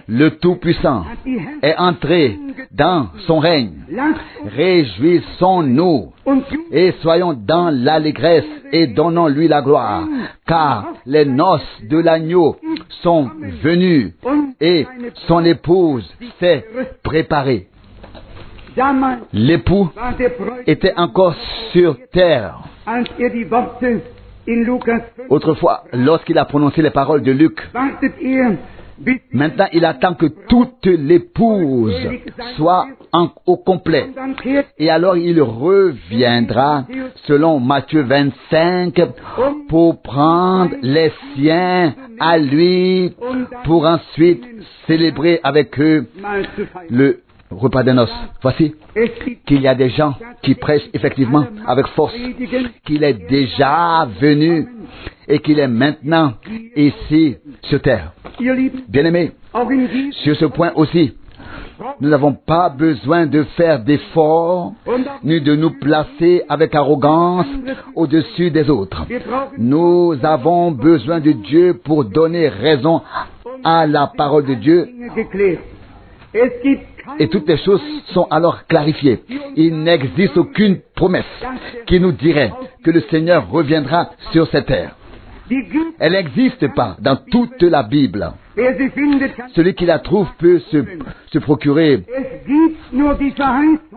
B: le Tout-Puissant, est entré dans son règne. Réjouissons-nous et soyons dans l'allégresse et donnons-lui la gloire, car les noces de l'agneau sont venues et son épouse s'est préparée. L'époux était encore sur terre. Autrefois, lorsqu'il a prononcé les paroles de Luc, maintenant il attend que toute l'épouse soit au complet. Et alors il reviendra, selon Matthieu 25, pour prendre les siens à lui, pour ensuite célébrer avec eux le repas des noces. Voici qu'il y a des gens qui prêchent effectivement avec force qu'il est déjà venu et qu'il est maintenant ici sur terre. Bien-aimés, sur ce point aussi, nous n'avons pas besoin de faire d'efforts ni de nous placer avec arrogance au-dessus des autres. Nous avons besoin de Dieu pour donner raison à la parole de Dieu. Et toutes les choses sont alors clarifiées. Il n'existe aucune promesse qui nous dirait que le Seigneur reviendra sur cette terre. Elle n'existe pas dans toute la Bible. Celui qui la trouve peut se procurer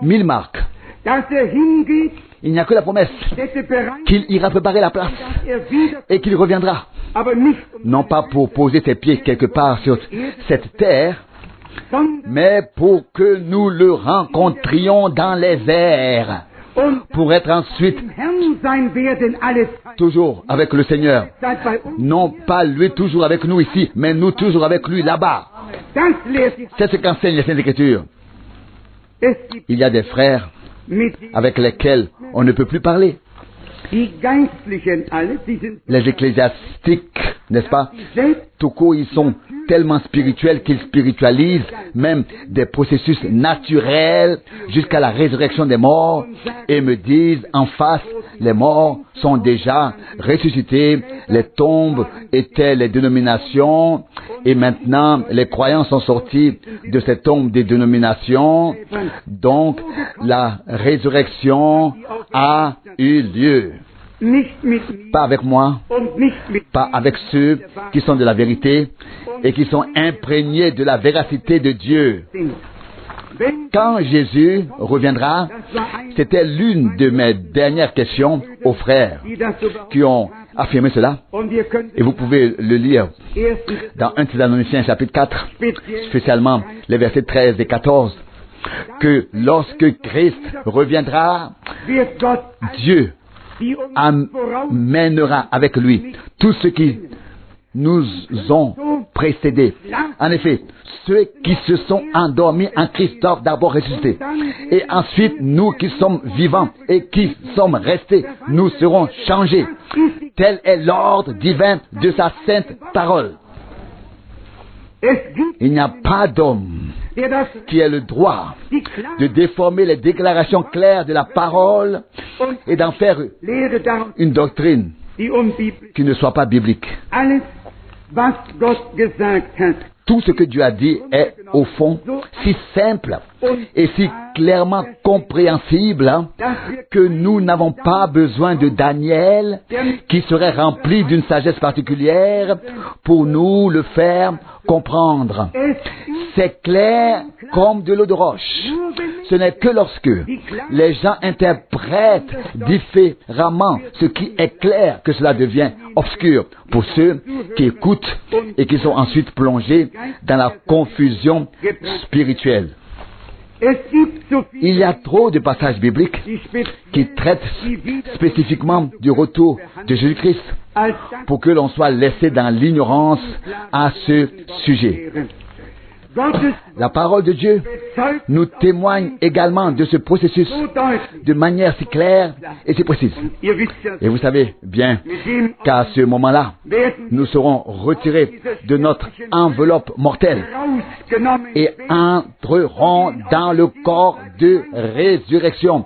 B: 1000 marques. Il n'y a que la promesse qu'il ira préparer la place et qu'il reviendra. Non pas pour poser ses pieds quelque part sur cette terre, mais pour que nous le rencontrions dans les airs, pour être ensuite toujours avec le Seigneur. Non pas lui toujours avec nous ici, mais nous toujours avec lui là-bas. C'est ce qu'enseignent les Saintes Écritures. Il y a des frères avec lesquels on ne peut plus parler. Les ecclésiastiques, n'est-ce pas? Tout court, ils sont tellement spirituels qu'ils spiritualisent même des processus naturels jusqu'à la résurrection des morts et me disent en face Les morts sont déjà ressuscités, les tombes étaient les dénominations, et maintenant les croyants sont sortis de ces tombes des dénominations. Donc la résurrection a eu lieu. Pas avec moi, pas avec ceux qui sont de la vérité et qui sont imprégnés de la véracité de Dieu. Quand Jésus reviendra, c'était l'une de mes dernières questions aux frères qui ont affirmé cela. Et vous pouvez le lire dans 1 Thessaloniciens chapitre 4, spécialement les versets 13 et 14, que lorsque Christ reviendra, Dieu amènera avec lui tous ceux qui nous ont précédés. En effet, ceux qui se sont endormis en Christ doivent d'abord ressusciter. Et ensuite, nous qui sommes vivants et qui sommes restés, nous serons changés. Tel est l'ordre divin de sa sainte parole. Il n'y a pas d'homme qui ait le droit de déformer les déclarations claires de la parole et d'en faire une doctrine qui ne soit pas biblique. Tout ce que Dieu a dit est, au fond, si simple et si clairement compréhensible que nous n'avons pas besoin de Daniel qui serait rempli d'une sagesse particulière pour nous le faire comprendre. C'est clair comme de l'eau de roche. Ce n'est que lorsque les gens interprètent différemment ce qui est clair que cela devient obscur pour ceux qui écoutent et qui sont ensuite plongés dans la confusion spirituelle. Il y a trop de passages bibliques qui traitent spécifiquement du retour de Jésus-Christ pour que l'on soit laissé dans l'ignorance à ce sujet. La parole de Dieu nous témoigne également de ce processus de manière si claire et si précise. Et vous savez bien qu'à ce moment-là, nous serons retirés de notre enveloppe mortelle et entrerons dans le corps de résurrection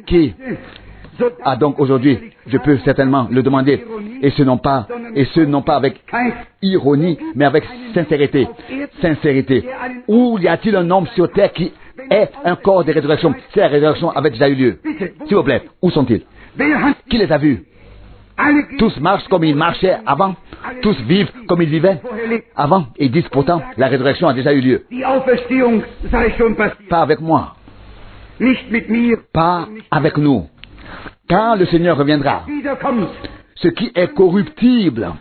B: qui a donc aujourd'hui, je peux certainement le demander, et ce non pas avec ironie, mais avec sincérité. Sincérité. Où y a-t-il un homme sur terre qui ait un corps de résurrection? Si la résurrection avait déjà eu lieu. S'il vous plaît, où sont-ils? Qui les a vus? Tous marchent comme ils marchaient avant. Tous vivent comme ils vivaient avant. Et disent pourtant, la résurrection a déjà eu lieu. Pas avec moi. Pas avec nous. Quand le Seigneur reviendra, ce qui est corruptible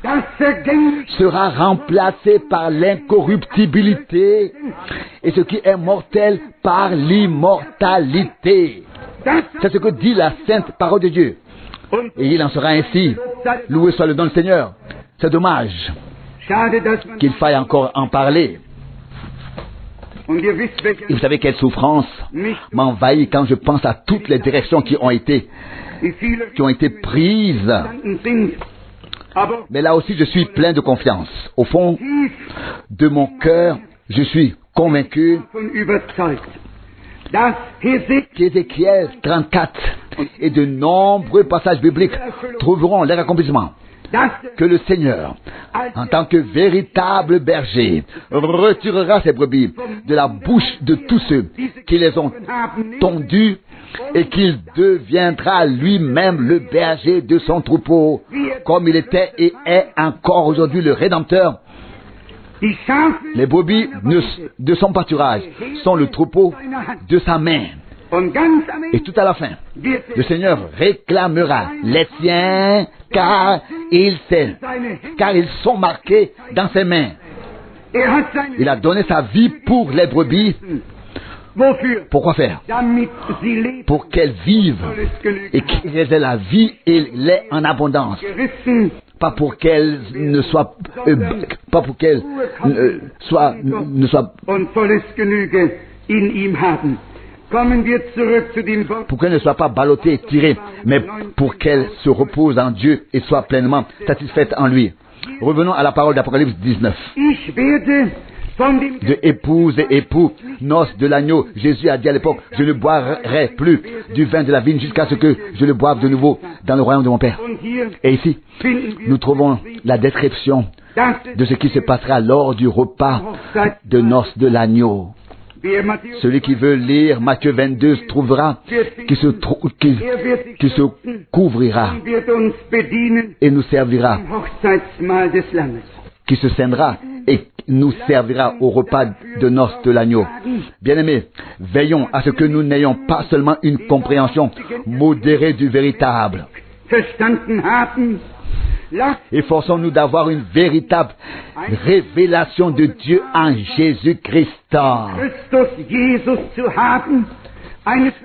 B: sera remplacé par l'incorruptibilité et ce qui est mortel par l'immortalité. C'est ce que dit la sainte parole de Dieu. Et il en sera ainsi. Loué soit le nom du Seigneur. C'est dommage qu'il faille encore en parler. Et vous savez quelle souffrance m'envahit quand je pense à toutes les directions qui ont été prises. Mais là aussi, je suis plein de confiance. Au fond de mon cœur, je suis convaincu qu'Ézéchiel 34 et de nombreux passages bibliques trouveront leur accomplissement. Que le Seigneur, en tant que véritable berger, retirera ses brebis de la bouche de tous ceux qui les ont tondues et qu'il deviendra lui-même le berger de son troupeau, comme il était et est encore aujourd'hui le Rédempteur. Les brebis de son pâturage sont le troupeau de sa main. Et tout à la fin, le Seigneur réclamera les siens, car ils sont marqués dans ses mains. Il a donné sa vie pour les brebis. Pourquoi faire? Pour qu'elles vivent et qu'elles aient la vie et l'aient en abondance. Pas pour qu'elles ne soient pour qu'elles ne soient pas ballottées et tirées, mais pour qu'elles se reposent en Dieu et soient pleinement satisfaites en lui. Revenons à la parole d'Apocalypse 19. de épouse et époux, noces de l'agneau. Jésus a dit à l'époque, je ne boirai plus du vin de la vigne jusqu'à ce que je le boive de nouveau dans le royaume de mon Père. Et ici, nous trouvons la description de ce qui se passera lors du repas de noces de l'agneau. Celui qui veut lire Matthieu 22 trouvera qui se couvrira et nous servira, qui se scindra et nous servira au repas de noces de l'agneau. Bien-aimés, veillons à ce que nous n'ayons pas seulement une compréhension modérée du véritable. Efforçons-nous d'avoir une véritable révélation de Dieu en Jésus-Christ.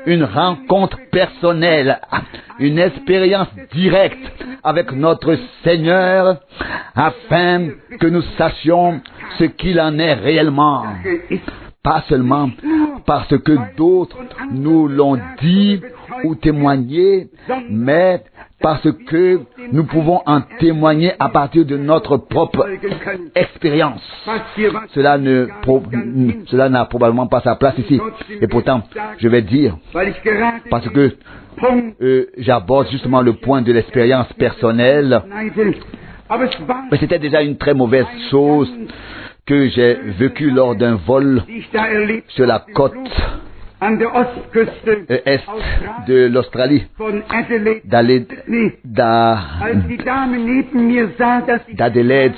B: Une rencontre personnelle, une expérience directe avec notre Seigneur, afin que nous sachions ce qu'il en est réellement. Pas seulement parce que d'autres nous l'ont dit ou témoigné, mais parce que nous pouvons en témoigner à partir de notre propre expérience. Cela n'a probablement pas sa place ici. Et pourtant, je vais dire, parce que j'aborde justement le point de l'expérience personnelle, mais c'était déjà une très mauvaise chose que j'ai vécu lors d'un vol sur la côte est de l'Australie, d'Adelaide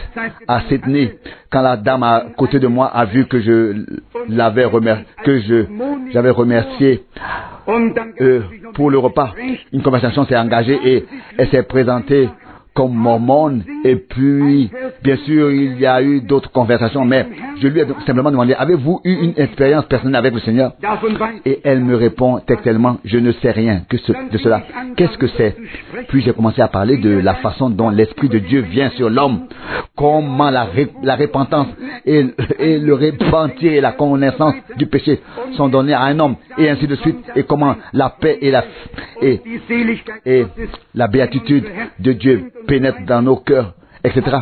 B: à Sydney. Quand la dame à côté de moi a vu que j'avais remercié pour le repas, une conversation s'est engagée et elle s'est présentée comme mormone, et puis, bien sûr, il y a eu d'autres conversations, mais je lui ai simplement demandé, avez-vous eu une expérience personnelle avec le Seigneur? Et elle me répond textuellement, je ne sais rien de cela. Qu'est-ce que c'est? Puis j'ai commencé à parler de la façon dont l'Esprit de Dieu vient sur l'homme, comment la repentance et le repentir et la connaissance du péché sont donnés à un homme, et ainsi de suite, et comment la paix et la béatitude de Dieu pénètre dans nos cœurs, etc.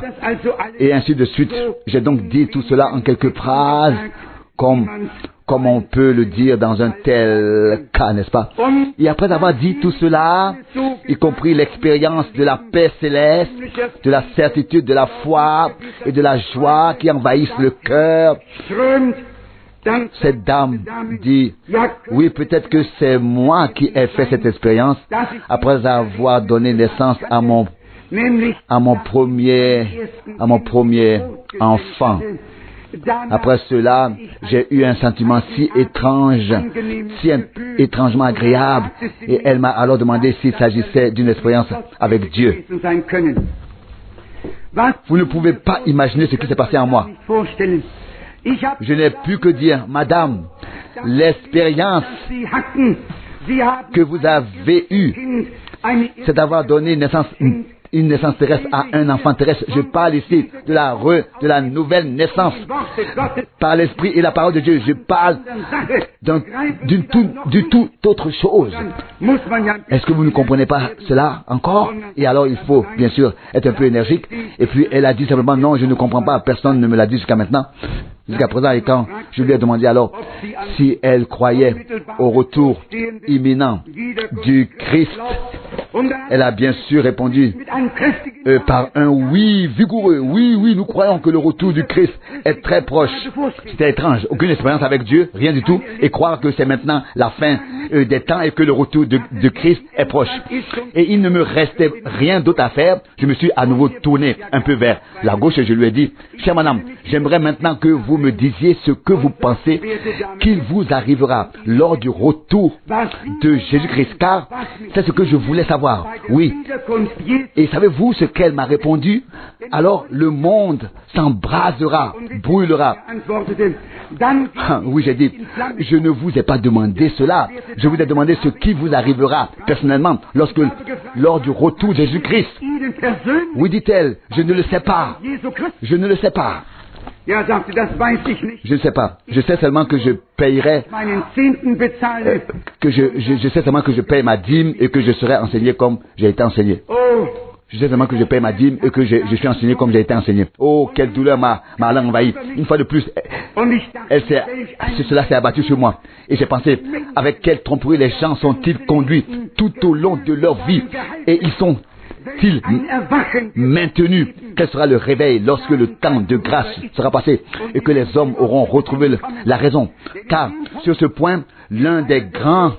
B: Et ainsi de suite. J'ai donc dit tout cela en quelques phrases, comme on peut le dire dans un tel cas, n'est-ce pas? Et après avoir dit tout cela, y compris l'expérience de la paix céleste, de la certitude, de la foi et de la joie qui envahissent le cœur, cette dame dit, oui, peut-être que c'est moi qui ai fait cette expérience après avoir donné naissance à mon premier enfant. Après cela, j'ai eu un sentiment si étrange, si étrangement agréable, et elle m'a alors demandé s'il s'agissait d'une expérience avec Dieu. Vous ne pouvez pas imaginer ce qui s'est passé en moi. Je n'ai pu que dire, Madame, l'expérience que vous avez eue, c'est d'avoir donné une naissance terrestre à un enfant terrestre. Je parle ici de la nouvelle naissance par l'Esprit et la parole de Dieu. Je parle d'une toute autre chose. Est-ce que vous ne comprenez pas cela encore? Et alors il faut bien sûr être un peu énergique. Et puis elle a dit simplement non, je ne comprends pas. Personne ne me l'a dit jusqu'à maintenant. Jusqu'à présent, et quand je lui ai demandé alors si elle croyait au retour imminent du Christ, elle a bien sûr répondu par un oui vigoureux. Oui, nous croyons que le retour du Christ est très proche. C'était étrange. Aucune expérience avec Dieu, rien du tout. Et croire que c'est maintenant la fin des temps et que le retour de Christ est proche. Et il ne me restait rien d'autre à faire. Je me suis à nouveau tourné un peu vers la gauche et je lui ai dit, chère madame, j'aimerais maintenant que vous me disiez ce que vous pensez qu'il vous arrivera lors du retour de Jésus-Christ, car c'est ce que je voulais savoir. Oui. Et savez-vous ce qu'elle m'a répondu? Alors le monde s'embrasera, brûlera. Oui, j'ai dit, je ne vous ai pas demandé cela. Je vous ai demandé ce qui vous arrivera personnellement lors du retour de Jésus-Christ. Oui, dit-elle, je ne le sais pas. Je ne le sais pas. Je ne sais pas. Je sais seulement que je payerai, je sais seulement que je paye ma dîme et que je serai enseigné comme j'ai été enseigné. Je sais seulement que je paye ma dîme et que je suis enseigné comme j'ai été enseigné. Oh, quelle douleur ma langue envahie. Une fois de plus, cela s'est abattu sur moi. Et j'ai pensé, avec quelle tromperie les gens sont-ils conduits tout au long de leur vie. Et ils sont-ils maintenus. Quel sera le réveil lorsque le temps de grâce sera passé et que les hommes auront retrouvé la raison. Car sur ce point, l'un des grands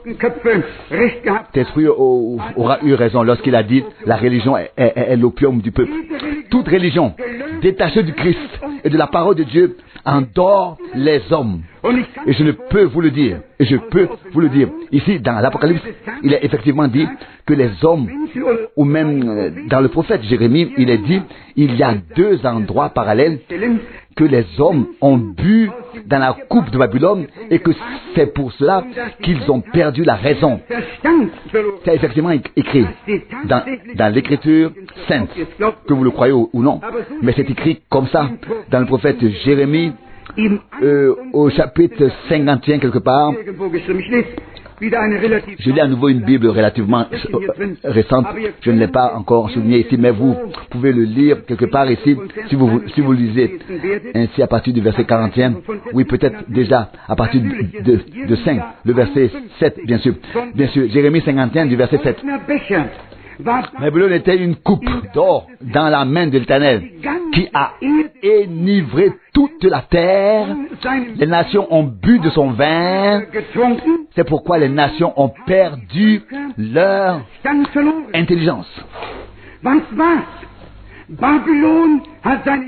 B: esprits aura eu raison lorsqu'il a dit la religion est l'opium du peuple. Toute religion détachée du Christ et de la parole de Dieu endort les hommes. Et je peux vous le dire. Ici, dans l'Apocalypse, il est effectivement dit que les hommes, ou même dans le prophète Jérémie, il est dit, il y a 2 endroits parallèles que les hommes ont bu dans la coupe de Babylone et que c'est pour cela qu'ils ont perdu la raison. C'est effectivement écrit dans l'écriture sainte, que vous le croyez ou non, mais c'est écrit comme ça dans le prophète Jérémie, au chapitre 51 quelque part. Je lis à nouveau une Bible relativement récente. Je ne l'ai pas encore souligné ici, mais vous pouvez le lire quelque part ici, si vous lisez ainsi à partir du verset 41. Oui, peut-être déjà à partir de 5, le verset 7, bien sûr. Jérémie 51 du verset 7. Babylone était une coupe d'or dans la main de l'Éternel qui a enivré toute la terre. Les nations ont bu de son vin. C'est pourquoi les nations ont perdu leur intelligence.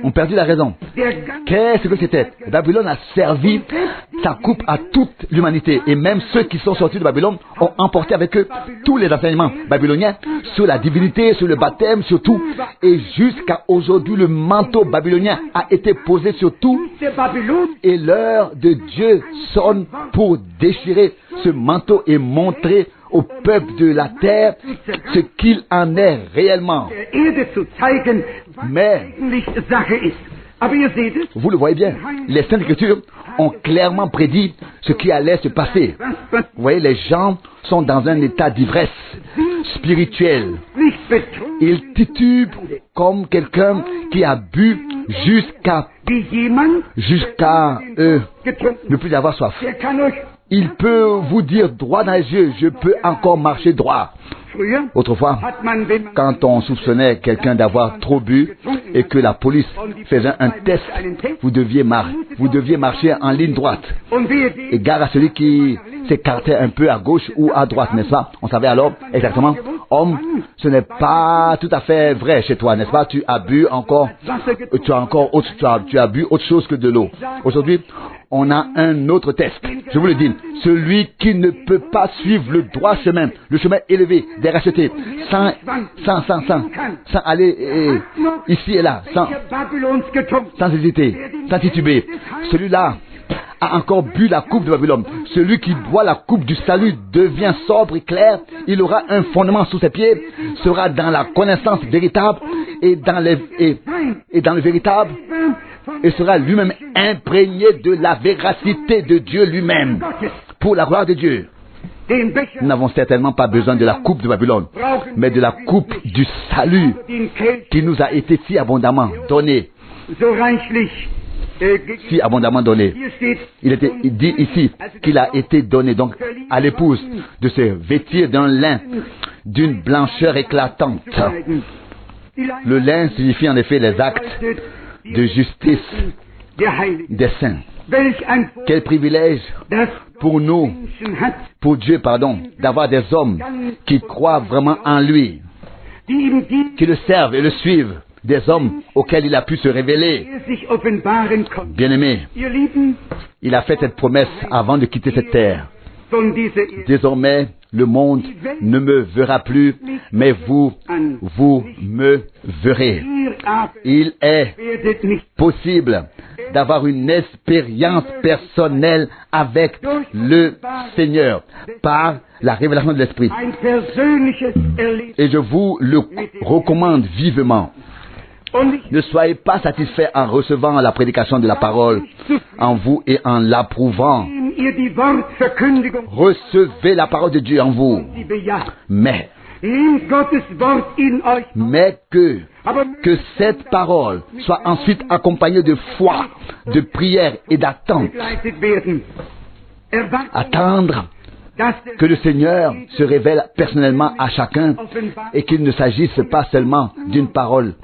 B: Ont perdu la raison. Qu'est-ce que c'était? Babylone a servi sa coupe à toute l'humanité. Et même ceux qui sont sortis de Babylone ont emporté avec eux tous les enseignements babyloniens sur la divinité, sur le baptême, sur tout. Et jusqu'à aujourd'hui, le manteau babylonien a été posé sur tout. Et l'heure de Dieu sonne pour déchirer ce manteau et montrer au peuple de la terre ce qu'il en est réellement. Mais vous le voyez bien, les Saintes Écritures ont clairement prédit ce qui allait se passer. Vous voyez, les gens sont dans un état d'ivresse spirituelle. Ils titubent comme quelqu'un qui a bu jusqu'à ne plus avoir soif. Il peut vous dire droit dans les yeux, je peux encore marcher droit. Autrefois, quand on soupçonnait quelqu'un d'avoir trop bu et que la police faisait un test, vous deviez marcher en ligne droite. Et gare à celui qui s'écartait un peu à gauche ou à droite, n'est-ce pas? On savait alors exactement, homme, ce n'est pas tout à fait vrai chez toi, n'est-ce pas? Tu as bu encore, tu as bu autre chose que de l'eau. Aujourd'hui, on a un autre test. Je vous le dis, celui qui ne peut pas suivre le droit chemin, le chemin élevé, des rachetés, sans aller ici et là, sans hésiter, sans tituber, celui-là a encore bu la coupe de Babylone. Celui qui boit la coupe du salut devient sobre et clair. Il aura un fondement sous ses pieds, sera dans la connaissance véritable et dans le véritable, et sera lui-même imprégné de la véracité de Dieu lui-même, pour la gloire de Dieu. Nous n'avons certainement pas besoin de la coupe de Babylone, mais de la coupe du salut qui nous a été si abondamment donnée. Si abondamment donné. Il dit ici qu'il a été donné donc à l'épouse de se vêtir d'un lin d'une blancheur éclatante. Le lin signifie en effet les actes de justice des saints. Quel privilège pour nous, pour Dieu, d'avoir des hommes qui croient vraiment en lui, qui le servent et le suivent. Des hommes auxquels il a pu se révéler. Bien-aimé, il a fait cette promesse avant de quitter cette terre. Désormais, le monde ne me verra plus, mais vous me verrez. Il est possible d'avoir une expérience personnelle avec le Seigneur par la révélation de l'Esprit. Et je vous le recommande vivement. Ne soyez pas satisfaits en recevant la prédication de la parole en vous et en l'approuvant. Recevez la parole de Dieu en vous. Mais
A: Nehmt Gottes Wort in euch.
B: mais que cette parole soit ensuite accompagnée de foi, de prière et d'attente.
A: Begleitet werden.
B: Attendre que le Seigneur se révèle personnellement à chacun et qu'il ne s'agisse pas seulement d'une parole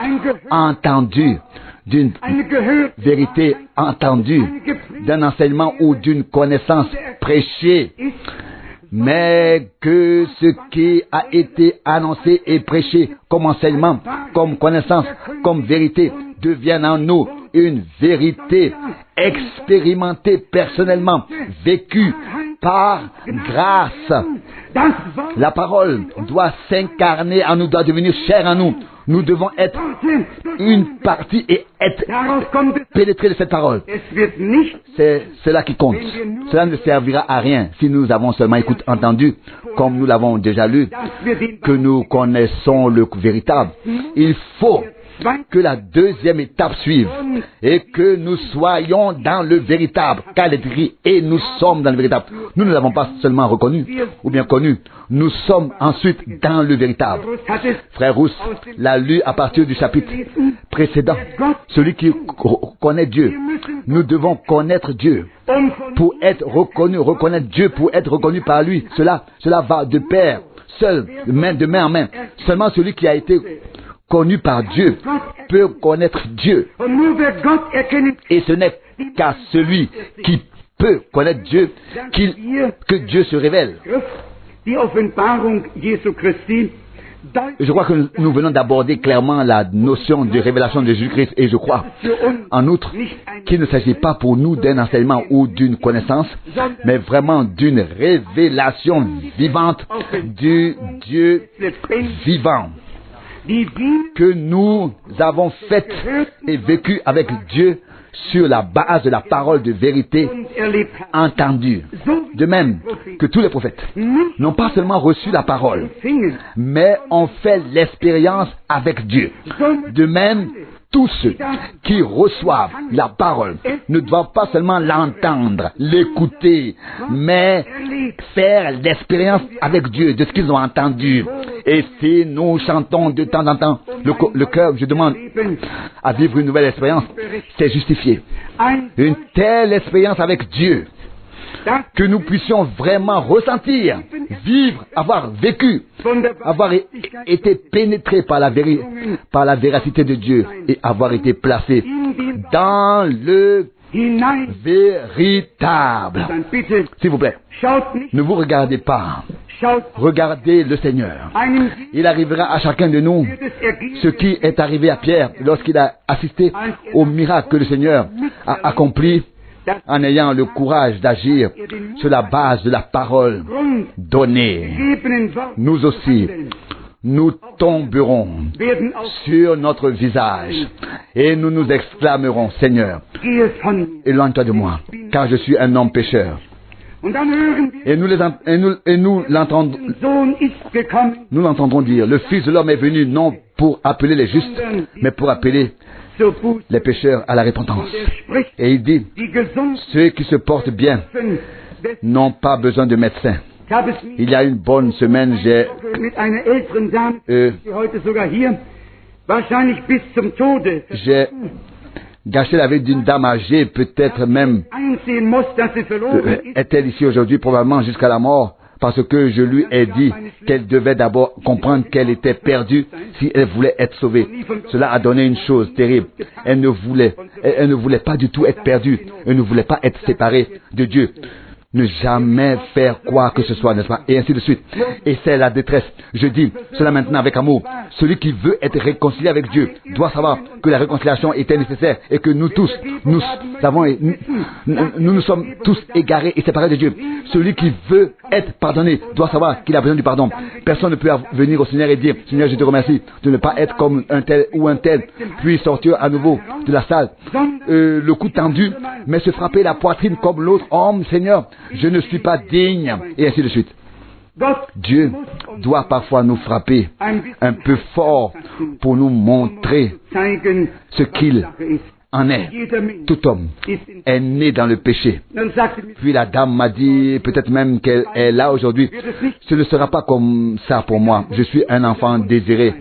B: entendue, d'une vérité entendue, d'un enseignement ou d'une connaissance prêchée, mais que ce qui a été annoncé et prêché comme enseignement, comme connaissance, comme vérité, devienne en nous une vérité expérimentée personnellement, vécue par grâce. La parole doit s'incarner en nous, doit devenir chair en nous. Nous devons être une partie et être pénétrés de cette parole. C'est cela qui compte. Cela ne servira à rien si nous avons seulement entendu, comme nous l'avons déjà lu, que nous connaissons le véritable. Il faut que la deuxième étape suive et que nous soyons dans le véritable, car il est écrit et nous sommes dans le véritable. Nous ne l'avons pas seulement reconnu ou bien connu, nous sommes ensuite dans le véritable. Frère Rousse l'a lu à partir du chapitre précédent. Celui qui connaît Dieu, nous devons connaître Dieu pour être reconnu, reconnaître Dieu pour être reconnu par lui. Cela va de pair, seul, de main en main. Seulement celui qui a été connu par Dieu peut connaître Dieu. Et ce n'est qu'à celui qui peut connaître Dieu que Dieu se révèle. Je crois que nous venons d'aborder clairement la notion de révélation de Jésus-Christ et je crois en outre qu'il ne s'agit pas pour nous d'un enseignement ou d'une connaissance, mais vraiment d'une révélation vivante du Dieu vivant que nous avons faite et vécu avec Dieu sur la base de la parole de vérité entendue. De même que tous les prophètes n'ont pas seulement reçu la parole, mais ont fait l'expérience avec Dieu. De même, tous ceux qui reçoivent la parole ne doivent pas seulement l'entendre, l'écouter, mais faire l'expérience avec Dieu de ce qu'ils ont entendu. Et si nous chantons de temps en temps, le cœur, je demande à vivre une nouvelle expérience, c'est justifié. Une telle expérience avec Dieu, que nous puissions vraiment ressentir, vivre, avoir vécu, avoir été pénétrés par la véracité de Dieu et avoir été placés dans le véritable. S'il vous plaît, ne vous regardez pas. Regardez le Seigneur. Il arrivera à chacun de nous ce qui est arrivé à Pierre lorsqu'il a assisté au miracle que le Seigneur a accompli en ayant le courage d'agir sur la base de la parole donnée. Nous aussi, nous tomberons sur notre visage et nous nous exclamerons, Seigneur, éloigne-toi de moi, car je suis un homme pécheur. Et nous l'entendrons dire, le Fils de l'homme est venu non pour appeler les justes, mais pour appeler les pécheurs à la repentance. Et il dit, ceux qui se portent bien n'ont pas besoin de médecin. Il y a une bonne semaine, j'ai gâché la vie d'une dame âgée, peut-être même est-elle ici aujourd'hui, probablement jusqu'à la mort, parce que je lui ai dit qu'elle devait d'abord comprendre qu'elle était perdue si elle voulait être sauvée. Cela a donné une chose terrible. Elle ne voulait pas du tout être perdue. Elle ne voulait pas être séparée de Dieu. Ne jamais faire quoi que ce soit, n'est-ce pas? Et ainsi de suite. Et c'est la détresse. Je dis cela maintenant avec amour. Celui qui veut être réconcilié avec Dieu doit savoir que la réconciliation était nécessaire et que nous tous, nous sommes tous égarés et séparés de Dieu. Celui qui veut être pardonné doit savoir qu'il a besoin du pardon. Personne ne peut venir au Seigneur et dire, Seigneur, je te remercie de ne pas être comme un tel ou un tel, puis sortir à nouveau de la salle, le cou tendu, mais se frapper la poitrine comme l'autre homme, Seigneur, je ne suis pas digne, et ainsi de suite. Dieu doit parfois nous frapper un peu fort pour nous montrer ce qu'il en est. Tout homme est né dans le péché. Puis la dame m'a dit, peut-être même qu'elle est là aujourd'hui, ce ne sera pas comme ça pour moi. Je suis un enfant désiré,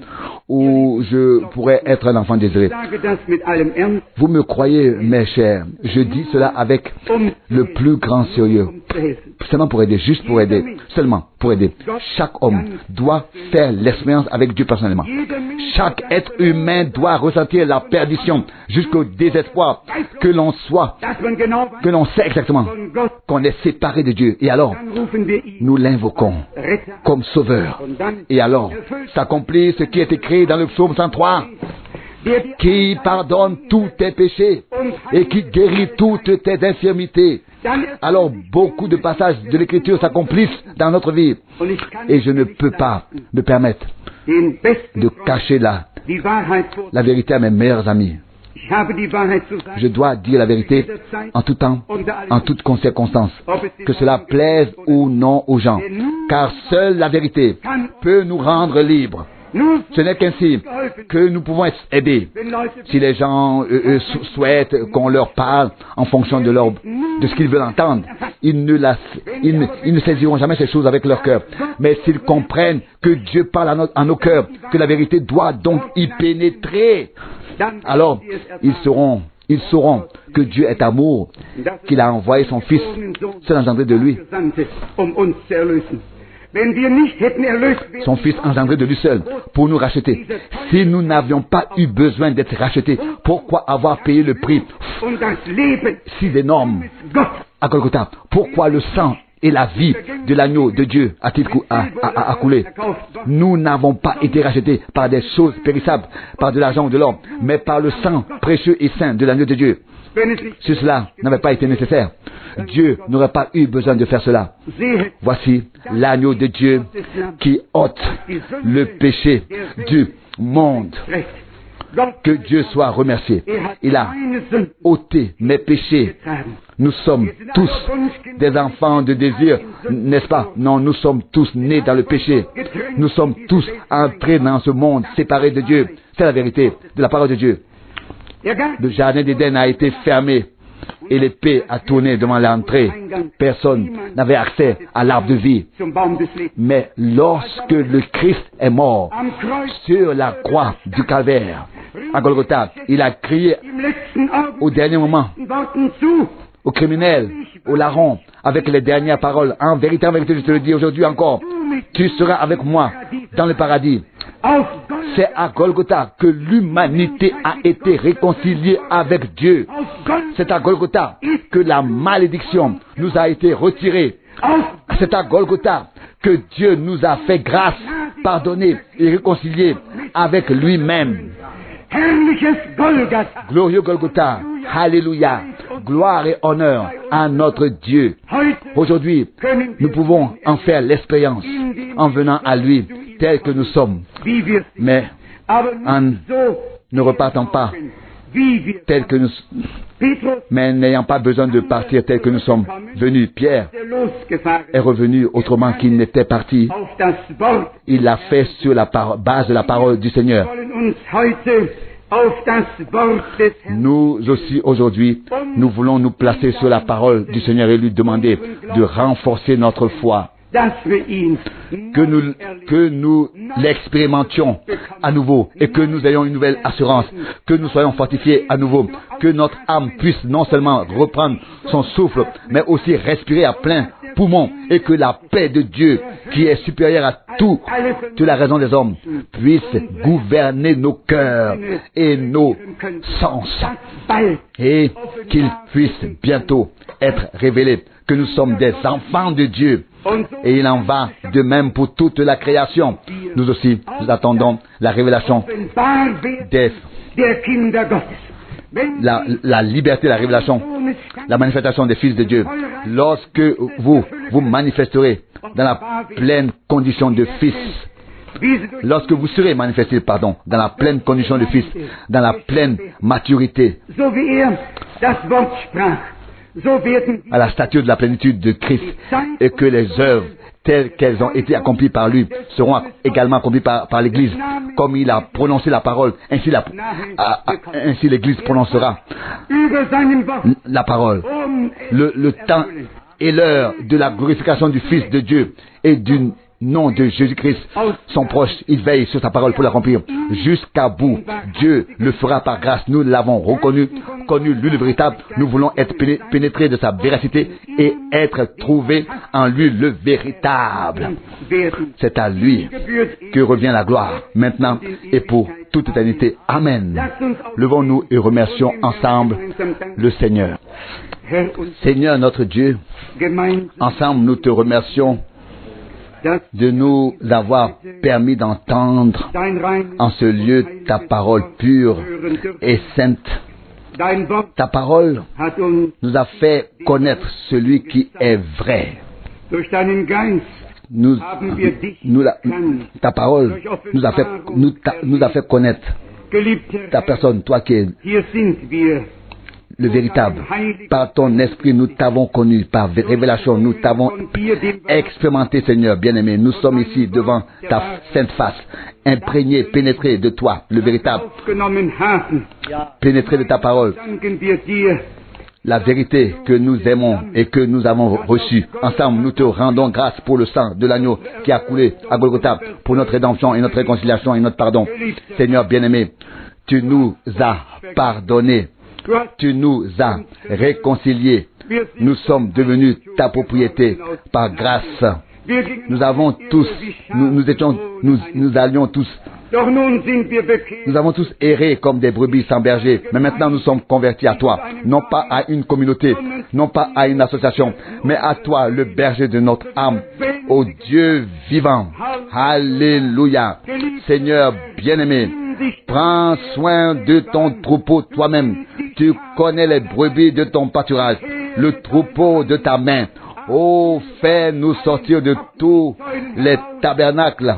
B: ou je pourrais être un enfant désiré. Vous me croyez, mes chers, je dis cela avec le plus grand sérieux. Seulement pour aider, juste pour aider, seulement pour aider. Chaque homme doit faire l'expérience avec Dieu personnellement. Chaque être humain doit ressentir la perdition jusqu'au désespoir, que l'on soit, que l'on sait exactement qu'on est séparé de Dieu. Et alors, nous l'invoquons comme sauveur. Et alors, s'accomplit ce qui est écrit dans le psaume 103. Qui pardonne tous tes péchés et qui guérit toutes tes infirmités. Alors beaucoup de passages de l'Écriture s'accomplissent dans notre vie. Et je ne peux pas me permettre de cacher la vérité à mes meilleurs amis. Je dois dire la vérité en tout temps, en toutes circonstances, que cela plaise ou non aux gens. Car seule la vérité peut nous rendre libres. Ce n'est qu'ainsi que nous pouvons être aidés. Si les gens souhaitent qu'on leur parle en fonction de ce qu'ils veulent entendre, ils ne saisiront jamais ces choses avec leur cœur. Mais s'ils comprennent que Dieu parle à nos cœurs, que la vérité doit donc y pénétrer, alors ils sauront que Dieu est amour, qu'il a envoyé son Fils, seul engendré de lui. Son Fils engendré de lui seul pour nous racheter. Si nous n'avions pas eu besoin d'être rachetés, pourquoi avoir payé le prix si énorme à Golgotha? Pourquoi le sang et la vie de l'agneau de Dieu a-t-il coulé? Nous n'avons pas été rachetés par des choses périssables, par de l'argent ou de l'or, mais par le sang précieux et saint de l'agneau de Dieu. Si cela n'avait pas été nécessaire, Dieu n'aurait pas eu besoin de faire cela. Voici l'agneau de Dieu qui ôte le péché du monde. Que Dieu soit remercié. Il a ôté mes péchés. Nous sommes tous des enfants de désir, n'est-ce pas? Non, nous sommes tous nés dans le péché. Nous sommes tous entrés dans ce monde séparé de Dieu. C'est la vérité de la parole de Dieu. Le jardin d'Éden a été fermé et l'épée a tourné devant l'entrée. Personne n'avait accès à l'arbre de vie. Mais lorsque le Christ est mort sur la croix du calvaire, à Golgotha, il a crié au dernier moment aux criminels, aux larrons, avec les dernières paroles. En vérité, je te le dis aujourd'hui encore, tu seras avec moi dans le paradis. C'est à Golgotha que l'humanité a été réconciliée avec Dieu. C'est à Golgotha que la malédiction nous a été retirée. C'est à Golgotha que Dieu nous a fait grâce, pardonné et réconcilié avec lui-même. Glorieux Golgotha, alléluia, gloire et honneur à notre Dieu. Aujourd'hui, nous pouvons en faire l'expérience en venant à lui tel que nous sommes, mais en ne repartant pas tel que nous, mais n'ayant pas besoin de partir tel que nous sommes venus. Pierre est revenu autrement qu'il n'était parti. Il l'a fait sur la base de la parole du Seigneur. Nous aussi aujourd'hui, nous voulons nous placer sur la parole du Seigneur et lui demander de renforcer notre foi. Que nous l'expérimentions à nouveau et que nous ayons une nouvelle assurance, que nous soyons fortifiés à nouveau, que notre âme puisse non seulement reprendre son souffle, mais aussi respirer à plein poumon et que la paix de Dieu, qui est supérieure à toute la raison des hommes, puisse gouverner nos cœurs et nos sens et qu'il puisse bientôt être révélé que nous sommes des enfants de Dieu. Et il en va de même pour toute la création. Nous aussi, nous attendons la révélation la liberté, la révélation, la manifestation des fils de Dieu. Lorsque vous manifesterez dans la pleine condition de fils, lorsque vous serez manifesté, dans la pleine condition de fils, dans la pleine maturité, à la stature de la plénitude de Christ, et que les œuvres telles qu'elles ont été accomplies par lui seront également accomplies par l'Église. Comme il a prononcé la parole, ainsi l'Église prononcera la parole. Le temps et l'heure de la glorification du Fils de Dieu et du nom de Jésus-Christ sont proches. Il veille sur sa parole pour l'accomplir jusqu'à bout. Dieu le fera par grâce. Nous l'avons reconnu, connu lui le véritable. Nous voulons être pénétrés de sa véracité et être trouvés en lui le véritable. C'est à lui que revient la gloire, maintenant et pour toute éternité. Amen. Levons-nous et remercions ensemble le Seigneur. Seigneur notre Dieu, ensemble nous te remercions de nous avoir permis d'entendre en ce lieu ta parole pure et sainte. Ta parole nous a fait connaître celui qui est vrai. Ta parole nous a fait connaître ta personne, toi qui es le véritable. Par ton esprit, nous t'avons connu. Par révélation, nous t'avons expérimenté, Seigneur bien-aimé. Nous sommes ici devant ta sainte face, imprégnés, pénétrés de toi, le véritable. Pénétrés de ta parole. La vérité que nous aimons et que nous avons reçue. Ensemble, nous te rendons grâce pour le sang de l'agneau qui a coulé à Golgotha, pour notre rédemption et notre réconciliation et notre pardon. Seigneur bien-aimé, tu nous as pardonné. Tu nous as réconciliés. Nous sommes devenus ta propriété par grâce. Nous avons tous, nous allions tous. Nous avons tous erré comme des brebis sans berger, mais maintenant nous sommes convertis à toi, non pas à une communauté, non pas à une association, mais à toi, le berger de notre âme, au Dieu vivant. Alléluia. Seigneur bien-aimé, prends soin de ton troupeau toi-même. Tu connais les brebis de ton pâturage, le troupeau de ta main. Oh, fais-nous sortir de tous les tabernacles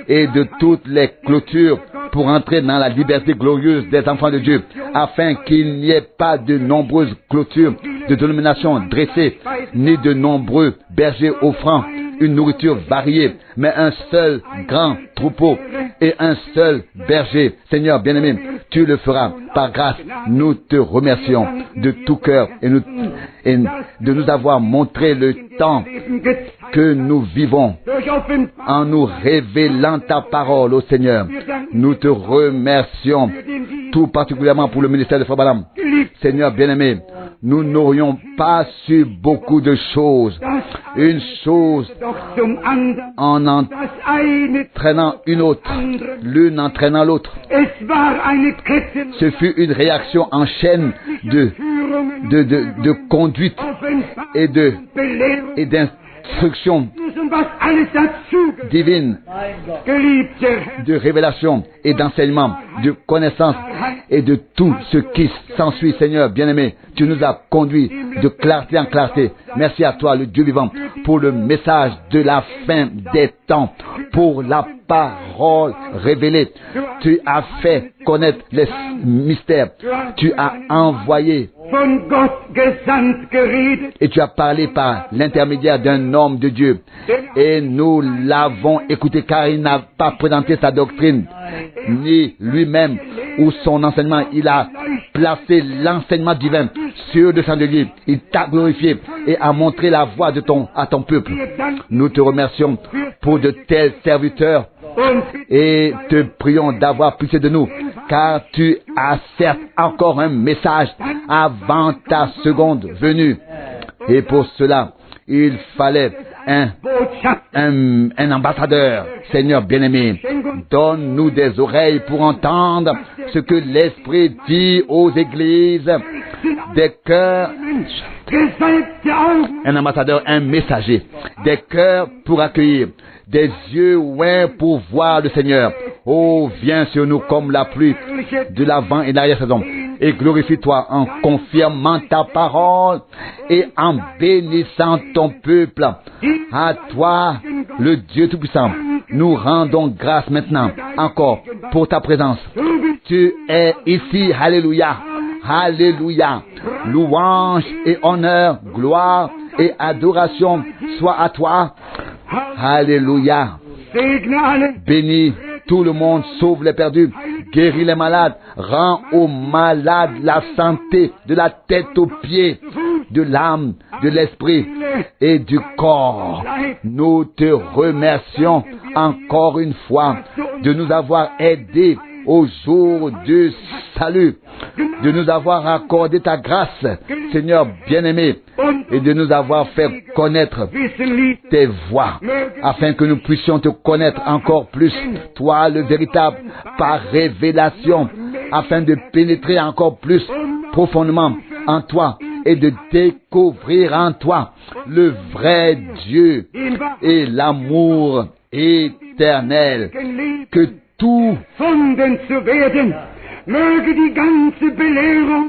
B: et de toutes les clôtures pour entrer dans la liberté glorieuse des enfants de Dieu, afin qu'il n'y ait pas de nombreuses clôtures de dénominations dressées, ni de nombreux bergers offrant une nourriture variée, mais un seul grand troupeau et un seul berger. Seigneur bien-aimé, tu le feras par grâce. Nous te remercions de tout cœur et de nous avoir montré le temps que nous vivons en nous révélant ta parole, ô Seigneur. Nous te remercions tout particulièrement pour le ministère de Frère Branham. Seigneur bien-aimé, nous n'aurions pas su beaucoup de choses. Une chose en entraînant une autre, l'une entraînant l'autre. Ce fut une réaction en chaîne de conduite et d'instruction divine, de révélation et d'enseignement, de connaissance et de tout ce qui s'ensuit. Seigneur bien-aimé, tu nous as conduits de clarté en clarté. Merci à toi, le Dieu vivant, pour le message de la fin des temps, pour la parole révélée. Tu as fait connaître les mystères. Tu as envoyé et tu as parlé par l'intermédiaire d'un homme de Dieu. Et nous l'avons écouté car il n'a pas présenté sa doctrine, ni lui-même ou son enseignement. Il a placé l'enseignement divin sur le chandelier. Il t'a glorifié et a montré la voie à ton peuple. Nous te remercions pour de tels serviteurs et te prions d'avoir pitié de nous, car tu as certes encore un message avant ta seconde venue. Et pour cela, il fallait un ambassadeur. Seigneur bien-aimé, donne-nous des oreilles pour entendre ce que l'Esprit dit aux églises, des cœurs, un ambassadeur, un messager, des cœurs pour accueillir, des yeux ouverts pour voir le Seigneur. Oh, viens sur nous comme la pluie de l'avant et de l'arrière-saison, et glorifie-toi en confirmant ta parole et en bénissant ton peuple. À toi, le Dieu Tout-Puissant, nous rendons grâce maintenant encore pour ta présence. Tu es ici, alléluia, alléluia. Louange et honneur, gloire et adoration soient à toi. Alléluia.
A: Segne alle.
B: Bénis tout le monde, sauve les perdus, guéris les malades, rends aux malades la santé de la tête aux pieds, de l'âme, de l'esprit et du corps. Nous te remercions encore une fois de nous avoir aidés au jour du salut, de nous avoir accordé ta grâce, Seigneur bien-aimé, et de nous avoir fait connaître tes voies, afin que nous puissions te connaître encore plus, toi le véritable, par révélation, afin de pénétrer encore plus profondément en toi et de découvrir en toi le vrai Dieu et l'amour éternel, que tout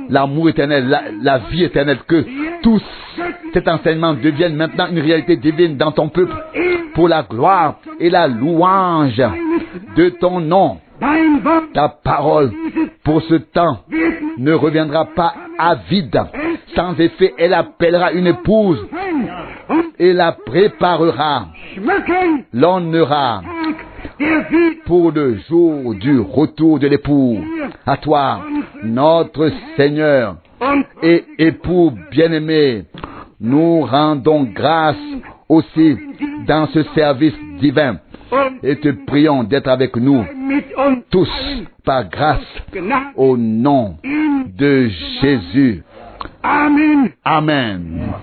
B: l'amour éternel, la vie éternelle, que tout cet enseignement devienne maintenant une réalité divine dans ton peuple, pour la gloire et la louange de ton nom. Ta parole, pour ce temps, ne reviendra pas à vide. Sans effet, elle appellera une épouse et la préparera, l'honnera pour le jour du retour de l'époux. À toi, notre Seigneur et époux bien-aimé, nous rendons grâce aussi dans ce service divin et te prions d'être avec nous tous par grâce au nom de Jésus. Amen. Amen.